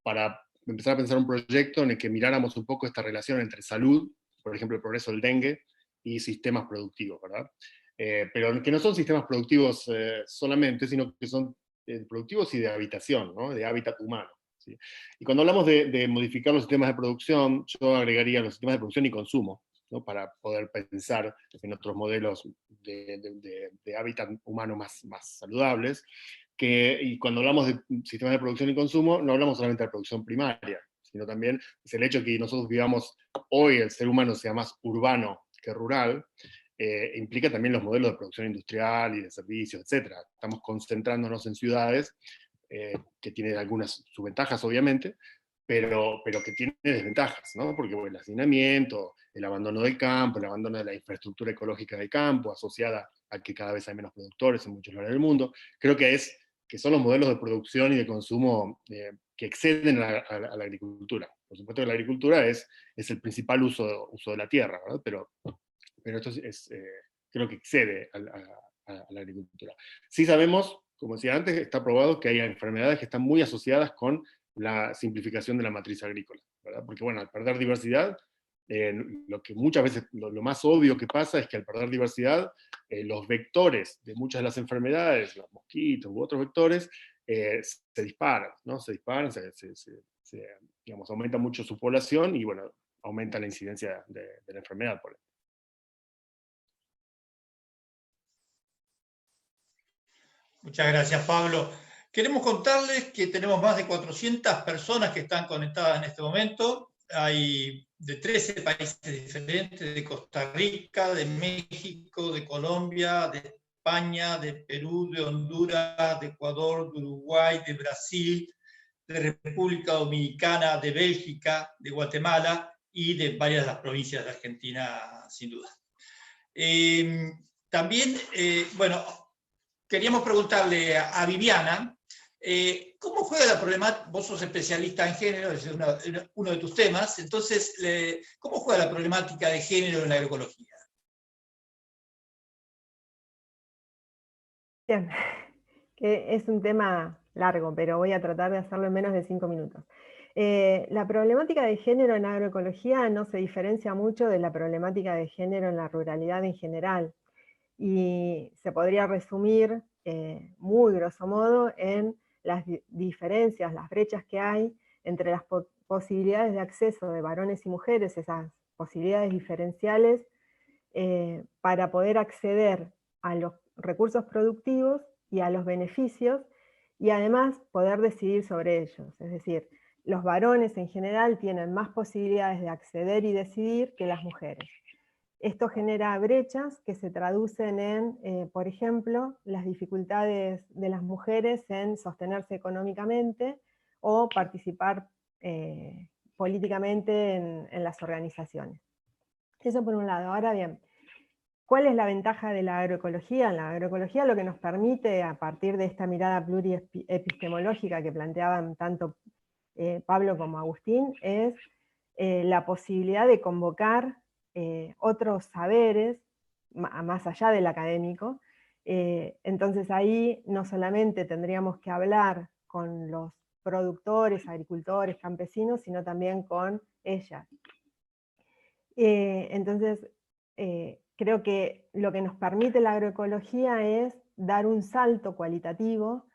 para empezar a pensar un proyecto en el que miráramos un poco esta relación entre salud, por ejemplo, el progreso del dengue, y sistemas productivos, ¿verdad? Pero que no son sistemas productivos solamente, sino que son productivos y de habitación, ¿no? De hábitat humano. ¿Sí? Y cuando hablamos de modificar los sistemas de producción, yo agregaría los sistemas de producción y consumo, ¿no? Para poder pensar en otros modelos de hábitat humano más saludables. Y cuando hablamos de sistemas de producción y consumo, no hablamos solamente de producción primaria, sino también es el hecho que nosotros vivamos hoy, el ser humano sea más urbano que rural, implica también los modelos de producción industrial y de servicios, etc. Estamos concentrándonos en ciudades que tienen algunas subventajas, obviamente, pero que tiene desventajas, ¿no? Porque bueno, el hacinamiento, el abandono del campo, el abandono de la infraestructura ecológica del campo, asociada a que cada vez hay menos productores en muchos lugares del mundo, creo que son los modelos de producción y de consumo que exceden a la agricultura. Por supuesto que la agricultura es el principal uso de la tierra, ¿verdad? Pero esto creo que excede a la agricultura. Sí sabemos, como decía antes, está probado que hay enfermedades que están muy asociadas con la simplificación de la matriz agrícola, ¿verdad? Porque bueno, al perder diversidad, lo que muchas veces, lo más obvio que pasa es que al perder diversidad, los vectores de muchas de las enfermedades, los mosquitos u otros vectores, se disparan, ¿no? Se disparan, digamos, aumenta mucho su población y bueno, aumenta la incidencia de la enfermedad, por ejemplo. Muchas gracias, Pablo. Queremos contarles que tenemos más de 400 personas que están conectadas en este momento. Hay de 13 países diferentes, de Costa Rica, de México, de Colombia, de España, de Perú, de Honduras, de Ecuador, de Uruguay, de Brasil, de República Dominicana, de Bélgica, de Guatemala y de varias de las provincias de Argentina, sin duda. También, bueno, queríamos preguntarle a Viviana, ¿cómo juega la problemática? Vos sos especialista en género, es uno de tus temas, entonces, ¿cómo juega la problemática de género en la agroecología? Bien, que es un tema largo, pero voy a tratar de hacerlo en menos de 5 minutos. La problemática de género en agroecología no se diferencia mucho de la problemática de género en la ruralidad en general, y se podría resumir muy grosso modo en las diferencias, las brechas que hay entre las posibilidades de acceso de varones y mujeres, esas posibilidades diferenciales, para poder acceder a los recursos productivos y a los beneficios, y además poder decidir sobre ellos. Es decir, los varones en general tienen más posibilidades de acceder y decidir que las mujeres. Esto genera brechas que se traducen en, por ejemplo, las dificultades de las mujeres en sostenerse económicamente o participar políticamente en las organizaciones. Eso por un lado. Ahora bien, ¿cuál es la ventaja de la agroecología? La agroecología lo que nos permite, a partir de esta mirada pluriepistemológica que planteaban tanto Pablo como Agustín, es la posibilidad de convocar otros saberes, más allá del académico. Entonces ahí no solamente tendríamos que hablar con los productores, agricultores, campesinos, sino también con ellas. Entonces, creo que lo que nos permite la agroecología es dar un salto cualitativo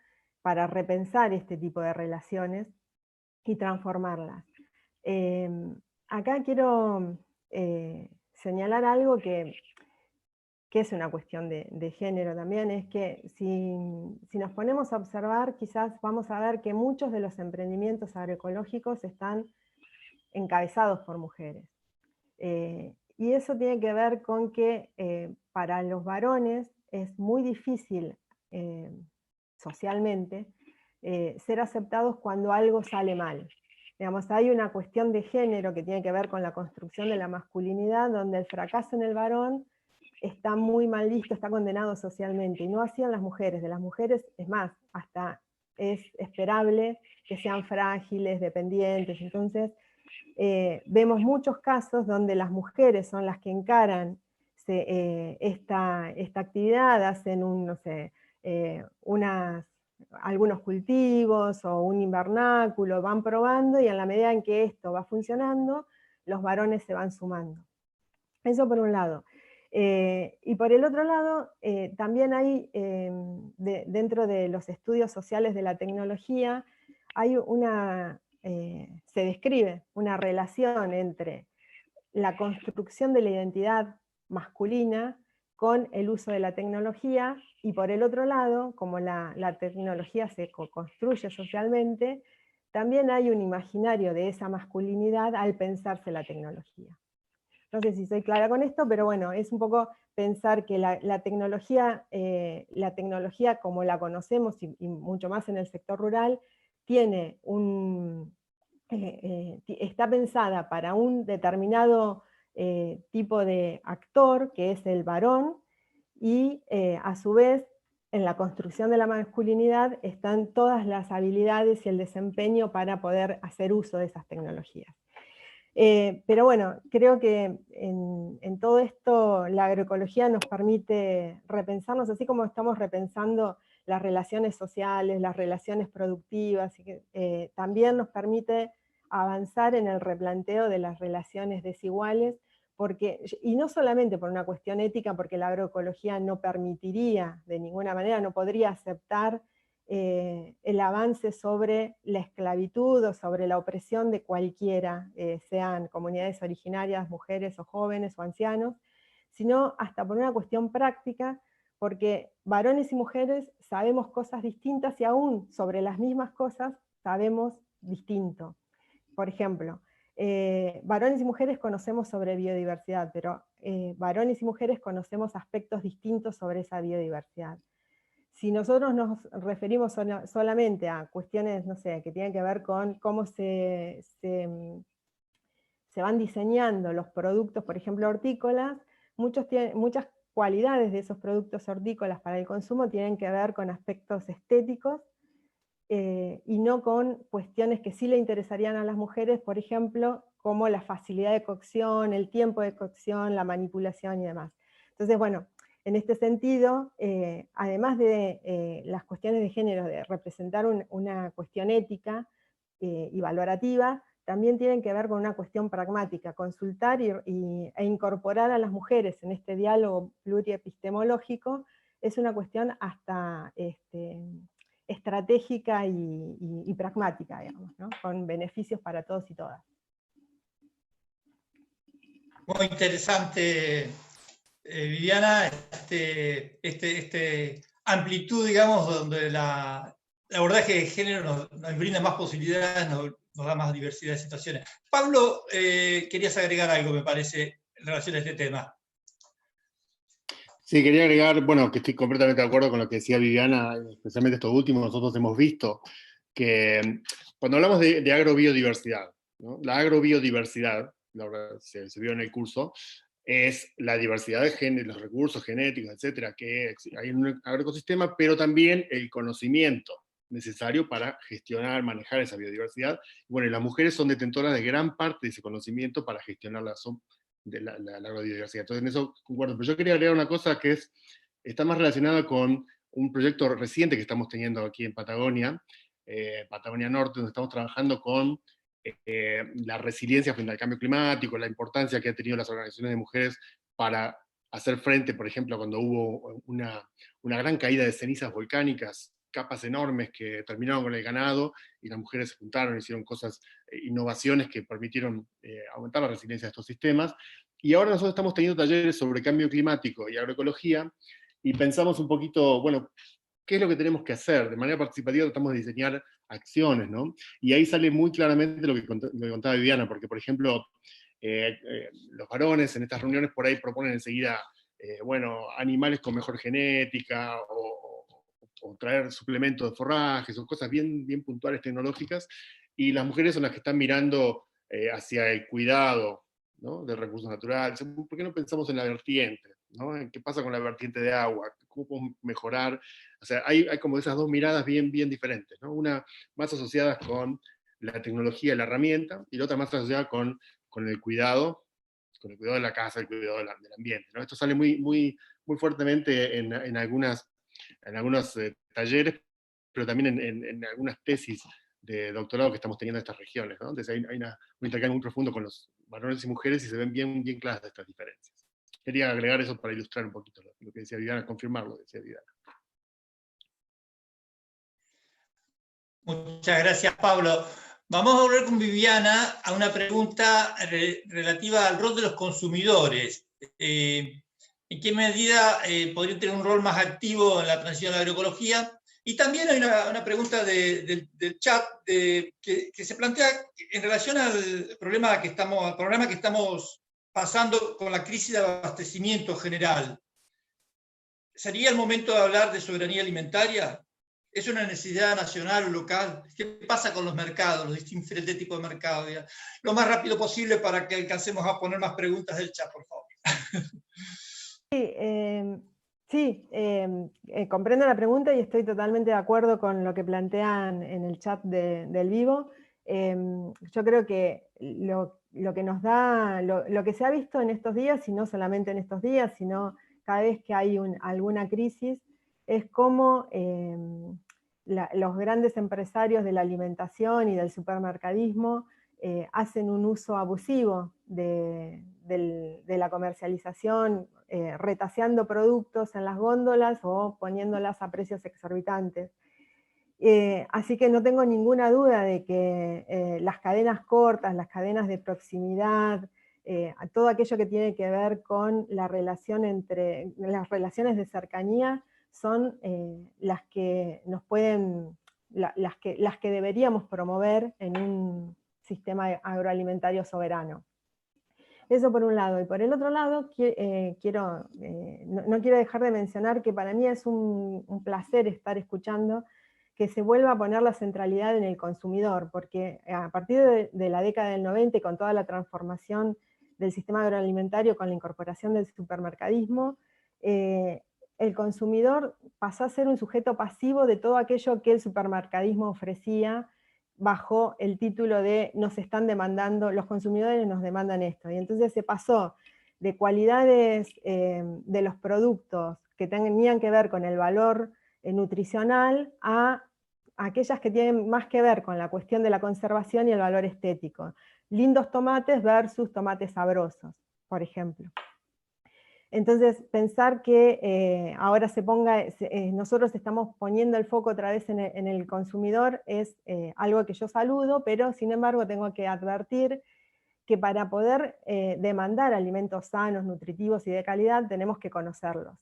para repensar este tipo de relaciones y transformarlas. Acá quiero señalar algo que que es una cuestión de género también, es que si nos ponemos a observar, quizás vamos a ver que muchos de los emprendimientos agroecológicos están encabezados por mujeres. Y eso tiene que ver con que para los varones es muy difícil socialmente ser aceptados cuando algo sale mal. Digamos, hay una cuestión de género que tiene que ver con la construcción de la masculinidad, donde el fracaso en el varón está muy mal visto, está condenado socialmente, y no así en las mujeres. De las mujeres, es más, hasta es esperable que sean frágiles, dependientes. Entonces, vemos muchos casos donde las mujeres son las que encaran esta actividad, hacen no sé, algunos cultivos o un invernáculo, van probando, y en la medida en que esto va funcionando, los varones se van sumando. Eso por un lado. Y por el otro lado, también hay, dentro de los estudios sociales de la tecnología, hay se describe una relación entre la construcción de la identidad masculina con el uso de la tecnología, y por el otro lado, como la tecnología se construye socialmente, también hay un imaginario de esa masculinidad al pensarse la tecnología. No sé si soy clara con esto, pero bueno, es un poco pensar que la tecnología como la conocemos, y mucho más en el sector rural, tiene está pensada para un determinado tipo de actor, que es el varón, y a su vez, en la construcción de la masculinidad están todas las habilidades y el desempeño para poder hacer uso de esas tecnologías. Pero bueno, creo que en todo esto la agroecología nos permite repensarnos, así como estamos repensando las relaciones sociales, las relaciones productivas, y que también nos permite avanzar en el replanteo de las relaciones desiguales, y no solamente por una cuestión ética, porque la agroecología no permitiría de ninguna manera, no podría aceptar el avance sobre la esclavitud o sobre la opresión de cualquiera, sean comunidades originarias, mujeres o jóvenes o ancianos, sino hasta por una cuestión práctica, porque varones y mujeres sabemos cosas distintas, y aún sobre las mismas cosas sabemos distinto. Por ejemplo, varones y mujeres conocemos sobre biodiversidad, pero varones y mujeres conocemos aspectos distintos sobre esa biodiversidad. Si nosotros nos referimos solamente a cuestiones, no sé, que tienen que ver con cómo se van diseñando los productos, por ejemplo, hortícolas, muchas cualidades de esos productos hortícolas para el consumo tienen que ver con aspectos estéticos, y no con cuestiones que sí le interesarían a las mujeres, por ejemplo, como la facilidad de cocción, el tiempo de cocción, la manipulación y demás. Entonces, bueno, en este sentido, además de las cuestiones de género, de representar una cuestión ética y valorativa, también tienen que ver con una cuestión pragmática, consultar e incorporar a las mujeres en este diálogo pluriepistemológico es una cuestión hasta estratégica y pragmática, digamos, ¿no? Con beneficios para todos y todas. Muy interesante, Viviana, amplitud, digamos, donde el abordaje de género nos brinda más posibilidades, nos da más diversidad de situaciones. Pablo, querías agregar algo, me parece, en relación a este tema. Sí, quería agregar, bueno, que estoy completamente de acuerdo con lo que decía Viviana, especialmente esto último. Nosotros hemos visto que cuando hablamos de agrobiodiversidad, ¿no? La agrobiodiversidad, la verdad, se vio en el curso, es la diversidad de genes, los recursos genéticos, etcétera, que hay en un agroecosistema, pero también el conocimiento necesario para gestionar, manejar esa biodiversidad. Bueno, y las mujeres son detentoras de gran parte de ese conocimiento para gestionarla, de la agrobiodiversidad. Entonces, en eso concuerdo. Pero yo quería agregar una cosa que está más relacionada con un proyecto reciente que estamos teniendo aquí en Patagonia, Patagonia Norte, donde estamos trabajando con la resiliencia frente al cambio climático, la importancia que han tenido las organizaciones de mujeres para hacer frente, por ejemplo, cuando hubo una gran caída de cenizas volcánicas, capas enormes que terminaron con el ganado, y las mujeres se juntaron, hicieron cosas, innovaciones que permitieron aumentar la resiliencia de estos sistemas. Y ahora nosotros estamos teniendo talleres sobre cambio climático y agroecología, y pensamos un poquito, bueno, ¿qué es lo que tenemos que hacer? De manera participativa tratamos de diseñar acciones, ¿no? Y ahí sale muy claramente lo que contaba Viviana, porque, por ejemplo, los varones en estas reuniones por ahí proponen enseguida, bueno, animales con mejor genética, o traer suplementos de forrajes, o cosas bien, bien puntuales tecnológicas, y las mujeres son las que están mirando hacia el cuidado, ¿no?, de recursos naturales. ¿Por qué no pensamos en la vertiente? ¿No? ¿Qué pasa con la vertiente de agua? ¿Cómo podemos mejorar? O sea, hay como esas dos miradas bien, bien diferentes, ¿no? Una más asociada con la tecnología y la herramienta, y la otra más asociada con el cuidado de la casa, el cuidado del ambiente, ¿no? Esto sale muy, muy, muy fuertemente en algunos talleres, pero también en algunas tesis de doctorado que estamos teniendo en estas regiones, ¿no? Entonces hay un intercambio muy profundo con los varones y mujeres, y se ven bien, bien claras estas diferencias. Quería agregar eso para ilustrar un poquito lo que decía Viviana, confirmar lo que decía Viviana. Muchas gracias, Pablo. Vamos a volver con Viviana a una pregunta relativa al rol de los consumidores. ¿En qué medida podrían tener un rol más activo en la transición a la agroecología? Y también hay una pregunta del chat que se plantea en relación al problema que estamos pasando con la crisis de abastecimiento general. ¿Sería el momento de hablar de soberanía alimentaria? ¿Es una necesidad nacional o local? ¿Qué pasa con los mercados, los diferentes tipos de mercados? Lo más rápido posible para que alcancemos a poner más preguntas del chat, por favor. Sí, comprendo la pregunta y estoy totalmente de acuerdo con lo que plantean en el chat del vivo. Yo creo que lo que nos da, lo que se ha visto en estos días, y no solamente en estos días, sino cada vez que hay alguna crisis, es cómo los grandes empresarios de la alimentación y del supermercadismo hacen un uso abusivo de la comercialización, retaseando productos en las góndolas o poniéndolas a precios exorbitantes. Así que no tengo ninguna duda de que las cadenas cortas, las cadenas de proximidad, todo aquello que tiene que ver con la relación entre las relaciones de cercanía son las que nos pueden, las que deberíamos promover en un sistema agroalimentario soberano. Eso por un lado. Y por el otro lado, no quiero dejar de mencionar que para mí es un placer estar escuchando que se vuelva a poner la centralidad en el consumidor, porque a partir de la década del 90, con toda la transformación del sistema agroalimentario, con la incorporación del supermercadismo, el consumidor pasó a ser un sujeto pasivo de todo aquello que el supermercadismo ofrecía, bajo el título de nos están demandando, los consumidores nos demandan esto. Y entonces se pasó de cualidades de los productos que tenían que ver con el valor nutricional a aquellas que tienen más que ver con la cuestión de la conservación y el valor estético. Lindos tomates versus tomates sabrosos, por ejemplo. Entonces, pensar que ahora nosotros estamos poniendo el foco otra vez en el consumidor es algo que yo saludo, pero sin embargo tengo que advertir que para poder demandar alimentos sanos, nutritivos y de calidad, tenemos que conocerlos.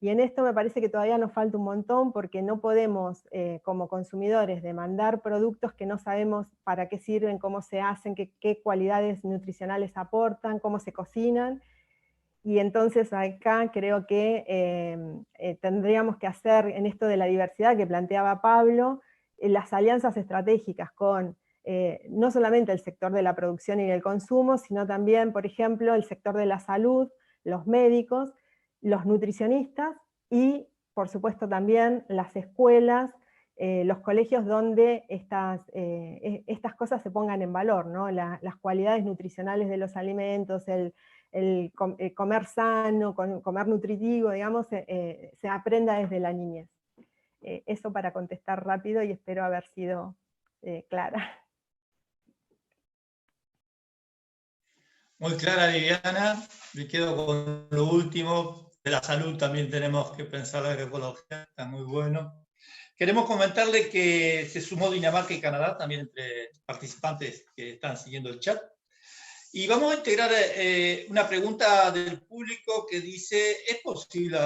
Y en esto me parece que todavía nos falta un montón, porque no podemos, como consumidores, demandar productos que no sabemos para qué sirven, cómo se hacen, qué cualidades nutricionales aportan, cómo se cocinan. Y entonces acá creo que tendríamos que hacer, en esto de la diversidad que planteaba Pablo, las alianzas estratégicas con no solamente el sector de la producción y del consumo, sino también, por ejemplo, el sector de la salud, los médicos, los nutricionistas y, por supuesto, también las escuelas, los colegios donde estas cosas se pongan en valor, ¿no? Las cualidades nutricionales de los alimentos, el comer sano, comer nutritivo, digamos, se aprenda desde la niñez. Eso para contestar rápido y espero haber sido clara. Muy clara, Viviana. Me quedo con lo último. De la salud también tenemos que pensar la agroecología, está muy bueno. Queremos comentarle que se sumó Dinamarca y Canadá, también entre participantes que están siguiendo el chat. Y vamos a integrar una pregunta del público que dice, ¿es posible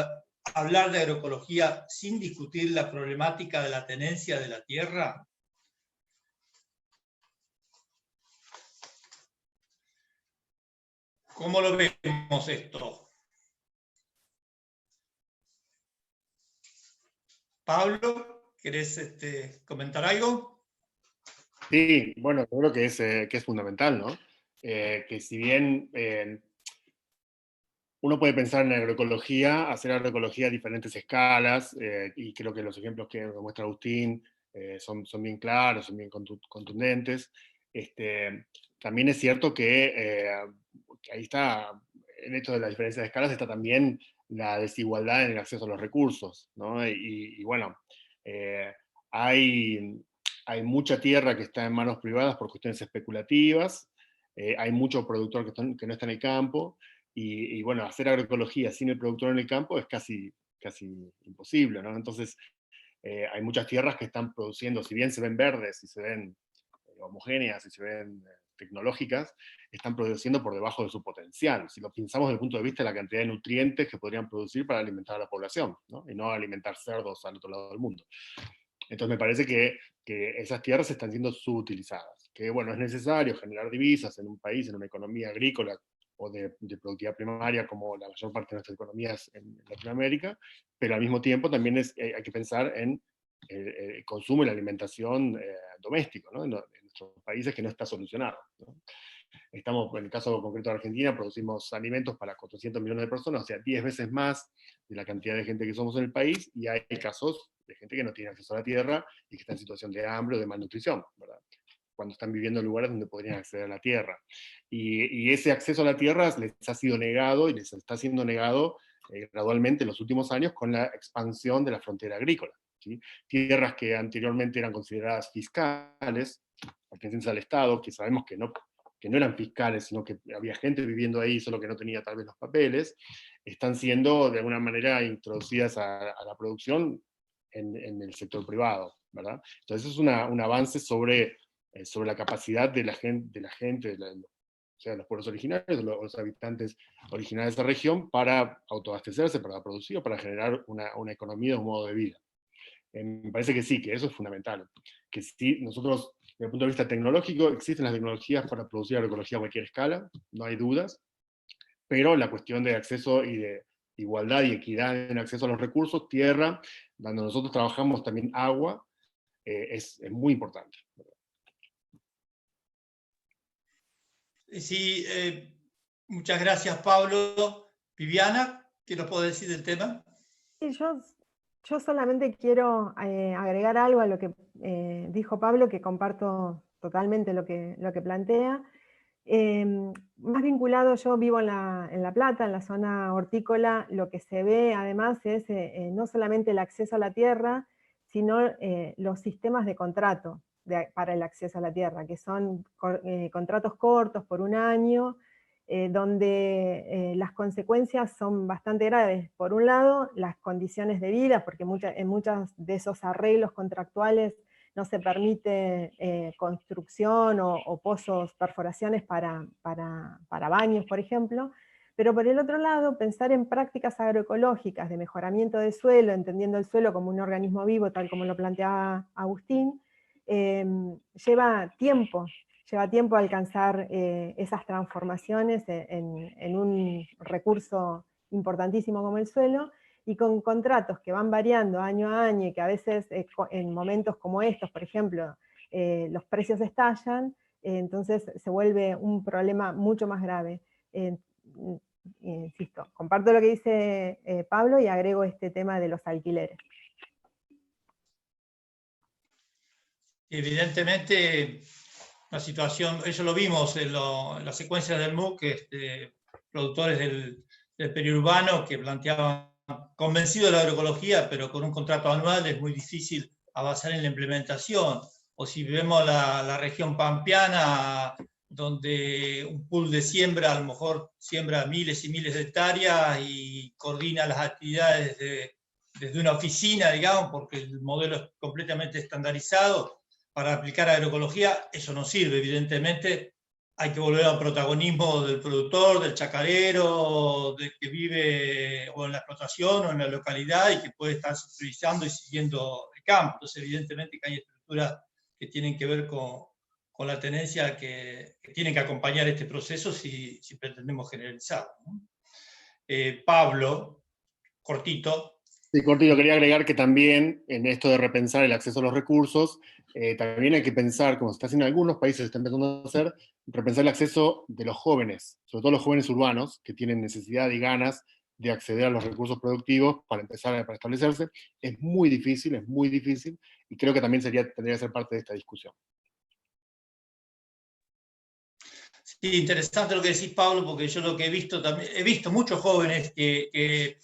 hablar de agroecología sin discutir la problemática de la tenencia de la tierra? ¿Cómo lo vemos esto? Pablo, ¿querés comentar algo? Sí, bueno, yo creo que es fundamental, ¿no? Que si bien uno puede pensar en agroecología, hacer agroecología a diferentes escalas, y creo que los ejemplos que muestra Agustín son bien claros, son bien contundentes. También es cierto que ahí está, en esto de la diferencia de escalas, está también la desigualdad en el acceso a los recursos, ¿no? Y bueno, hay mucha tierra que está en manos privadas por cuestiones especulativas, hay mucho productor que no está en el campo, y bueno, hacer agroecología sin el productor en el campo es casi imposible, ¿no? Entonces, hay muchas tierras que están produciendo, si bien se ven verdes, y se ven homogéneas, y se ven tecnológicas, están produciendo por debajo de su potencial. Si lo pensamos desde el punto de vista de la cantidad de nutrientes que podrían producir para alimentar a la población, ¿no? Y no alimentar cerdos al otro lado del mundo. Entonces me parece que esas tierras están siendo subutilizadas, que bueno, es necesario generar divisas en un país, en una economía agrícola o de productividad primaria, como la mayor parte de nuestras economías en Latinoamérica, pero al mismo tiempo también hay que pensar en el consumo y la alimentación doméstico, ¿no? En nuestros países, que no está solucionado, ¿no? Estamos, en el caso concreto de Argentina, producimos alimentos para 400 millones de personas, o sea, 10 veces más de la cantidad de gente que somos en el país, y hay casos de gente que no tiene acceso a la tierra y que está en situación de hambre o de malnutrición, ¿verdad? Cuando están viviendo en lugares donde podrían acceder a la tierra. Y ese acceso a la tierra les ha sido negado, y les está siendo negado gradualmente en los últimos años con la expansión de la frontera agrícola, ¿sí? Tierras que anteriormente eran consideradas fiscales, pertenecientes al Estado, que sabemos que no eran fiscales, sino que había gente viviendo ahí, solo que no tenía tal vez los papeles, están siendo de alguna manera introducidas a la producción en el sector privado, ¿verdad? Entonces es un avance sobre la capacidad de la gente, o sea, los pueblos originarios, los habitantes originarios de esa región, para autoabastecerse, para producir, o para generar una economía, un modo de vida. Me parece que sí, que eso es fundamental. Que sí, nosotros, desde el punto de vista tecnológico, existen las tecnologías para producir agroecología a cualquier escala, no hay dudas, pero la cuestión de acceso y de igualdad y equidad en acceso a los recursos, tierra, donde nosotros trabajamos también agua, es muy importante. Sí, muchas gracias, Pablo. Viviana, ¿qué nos puede decir del tema? Sí, yo solamente quiero agregar algo a lo que dijo Pablo, que comparto totalmente lo que plantea. Más vinculado, yo vivo en La Plata, en la zona hortícola, lo que se ve además es no solamente el acceso a la tierra, sino los sistemas de contrato para el acceso a la tierra, que son contratos cortos por un año, donde las consecuencias son bastante graves. Por un lado, las condiciones de vida, porque en muchos de esos arreglos contractuales no se permite construcción o pozos, perforaciones para baños, por ejemplo. Pero por el otro lado, pensar en prácticas agroecológicas de mejoramiento de suelo, entendiendo el suelo como un organismo vivo, tal como lo planteaba Agustín, lleva tiempo alcanzar esas transformaciones en un recurso importantísimo como el suelo, y con contratos que van variando año a año, y que a veces en momentos como estos, por ejemplo, los precios estallan, entonces se vuelve un problema mucho más grave. Insisto, comparto lo que dice Pablo, y agrego este tema de los alquileres. Evidentemente, la situación, eso lo vimos en las secuencias del MOOC, productores del periurbano que planteaban, convencidos de la agroecología, pero con un contrato anual es muy difícil avanzar en la implementación. O si vemos la región pampeana, donde un pool de siembra a lo mejor siembra miles y miles de hectáreas y coordina las actividades desde una oficina, digamos, porque el modelo es completamente estandarizado. Para aplicar agroecología eso no sirve, evidentemente, hay que volver al protagonismo del productor, del chacarero, del que vive o en la explotación o en la localidad y que puede estar supervisando y siguiendo el campo. Entonces, evidentemente que hay estructuras que tienen que ver con la tenencia que tienen que acompañar este proceso si pretendemos generalizarlo, ¿no? Pablo, cortito. Sí, cortito, quería agregar que también en esto de repensar el acceso a los recursos, también hay que pensar, como se está haciendo en algunos países, se está empezando a hacer, repensar el acceso de los jóvenes, sobre todo los jóvenes urbanos, que tienen necesidad y ganas de acceder a los recursos productivos para empezar para establecerse. Es muy difícil, y creo que también tendría que ser parte de esta discusión. Sí, interesante lo que decís, Pablo, porque yo lo que he visto también, he visto muchos jóvenes que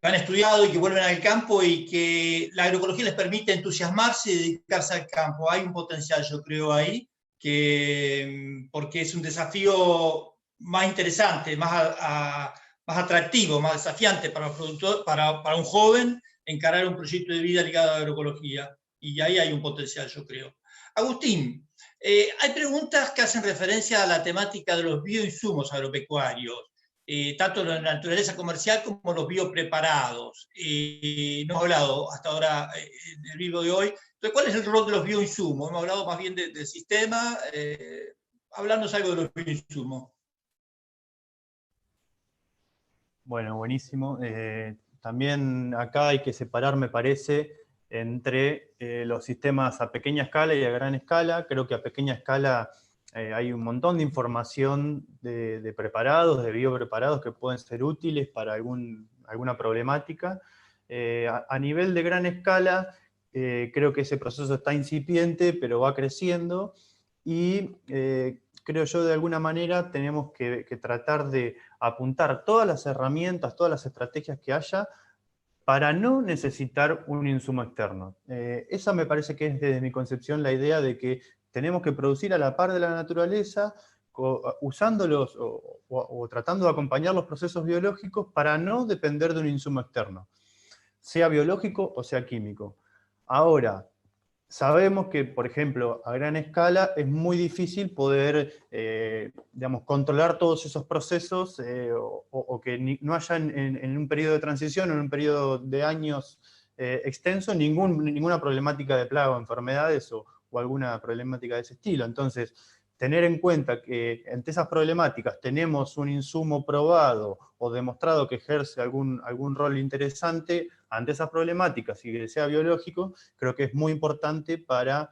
han estudiado y que vuelven al campo y que la agroecología les permite entusiasmarse y dedicarse al campo. Hay un potencial, yo creo, ahí, porque es un desafío más interesante, más atractivo, más desafiante para el productor, para un joven encarar un proyecto de vida ligado a la agroecología. Y ahí hay un potencial, yo creo. Agustín, hay preguntas que hacen referencia a la temática de los bioinsumos agropecuarios, tanto la naturaleza comercial como los biopreparados. No hemos hablado hasta ahora en el vivo de hoy. Entonces, ¿cuál es el rol de los bioinsumos? Hemos hablado más bien del sistema. Hablándonos algo de los bioinsumos. Bueno, buenísimo. También acá hay que separar, me parece, entre los sistemas a pequeña escala y a gran escala. Creo que a pequeña escala hay un montón de información de preparados, de biopreparados que pueden ser útiles para alguna problemática. A nivel de gran escala, creo que ese proceso está incipiente, pero va creciendo, y creo yo de alguna manera tenemos que tratar de apuntar todas las herramientas, todas las estrategias que haya para no necesitar un insumo externo. Esa me parece que es desde mi concepción la idea de que tenemos que producir a la par de la naturaleza, usándolos o tratando de acompañar los procesos biológicos para no depender de un insumo externo, sea biológico o sea químico. Ahora, sabemos que, por ejemplo, a gran escala es muy difícil poder, digamos, controlar todos esos procesos o que no haya en un periodo de transición, en un periodo de años extenso, ninguna problemática de plaga o enfermedades o alguna problemática de ese estilo. Entonces, tener en cuenta que ante esas problemáticas tenemos un insumo probado o demostrado que ejerce algún rol interesante ante esas problemáticas y que sea biológico, creo que es muy importante para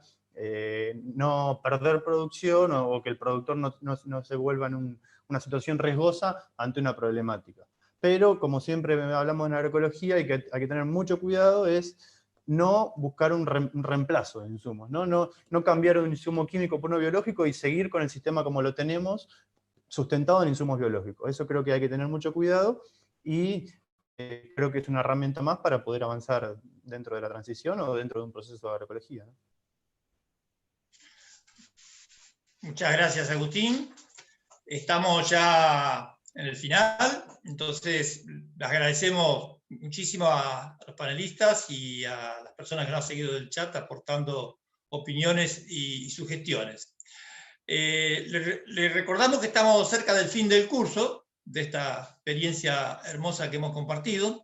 no perder producción o que el productor no se vuelva en una situación riesgosa ante una problemática. Pero, como siempre hablamos en agroecología, hay que tener mucho cuidado, es no buscar un reemplazo de insumos, no cambiar un insumo químico por uno biológico y seguir con el sistema como lo tenemos, sustentado en insumos biológicos. Eso creo que hay que tener mucho cuidado y creo que es una herramienta más para poder avanzar dentro de la transición o dentro de un proceso de agroecología, ¿no? Muchas gracias, Agustín. Estamos ya en el final, entonces les agradecemos muchísimo a los panelistas y a las personas que nos han seguido del chat aportando opiniones y sugestiones. Les recordamos que estamos cerca del fin del curso, de esta experiencia hermosa que hemos compartido.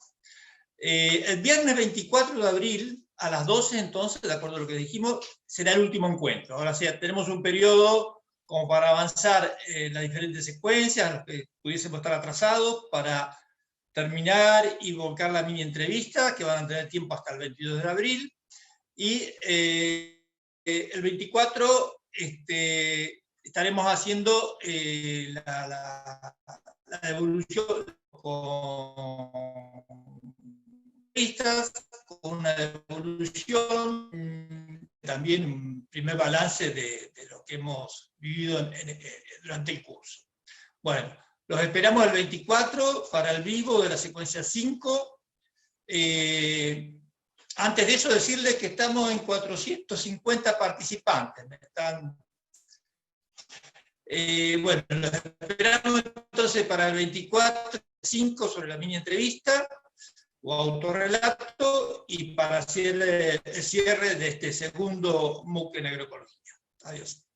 El viernes 24 de abril a las 12, entonces, de acuerdo a lo que dijimos, será el último encuentro. Ahora sí, tenemos un periodo como para avanzar en las diferentes secuencias, los que pudiésemos estar atrasados, para terminar y volcar la mini entrevista, que van a tener tiempo hasta el 22 de abril. Y el 24 estaremos haciendo la evolución con una evolución, también un primer balance de lo que hemos vivido durante el curso. Bueno, los esperamos el 24 para el vivo de la secuencia 5. Antes de eso, decirles que estamos en 450 participantes. Bueno, los esperamos entonces para el 24, 5 sobre la mini entrevista o autorrelato y para hacer el cierre de este segundo MOOC en agroecología. Adiós.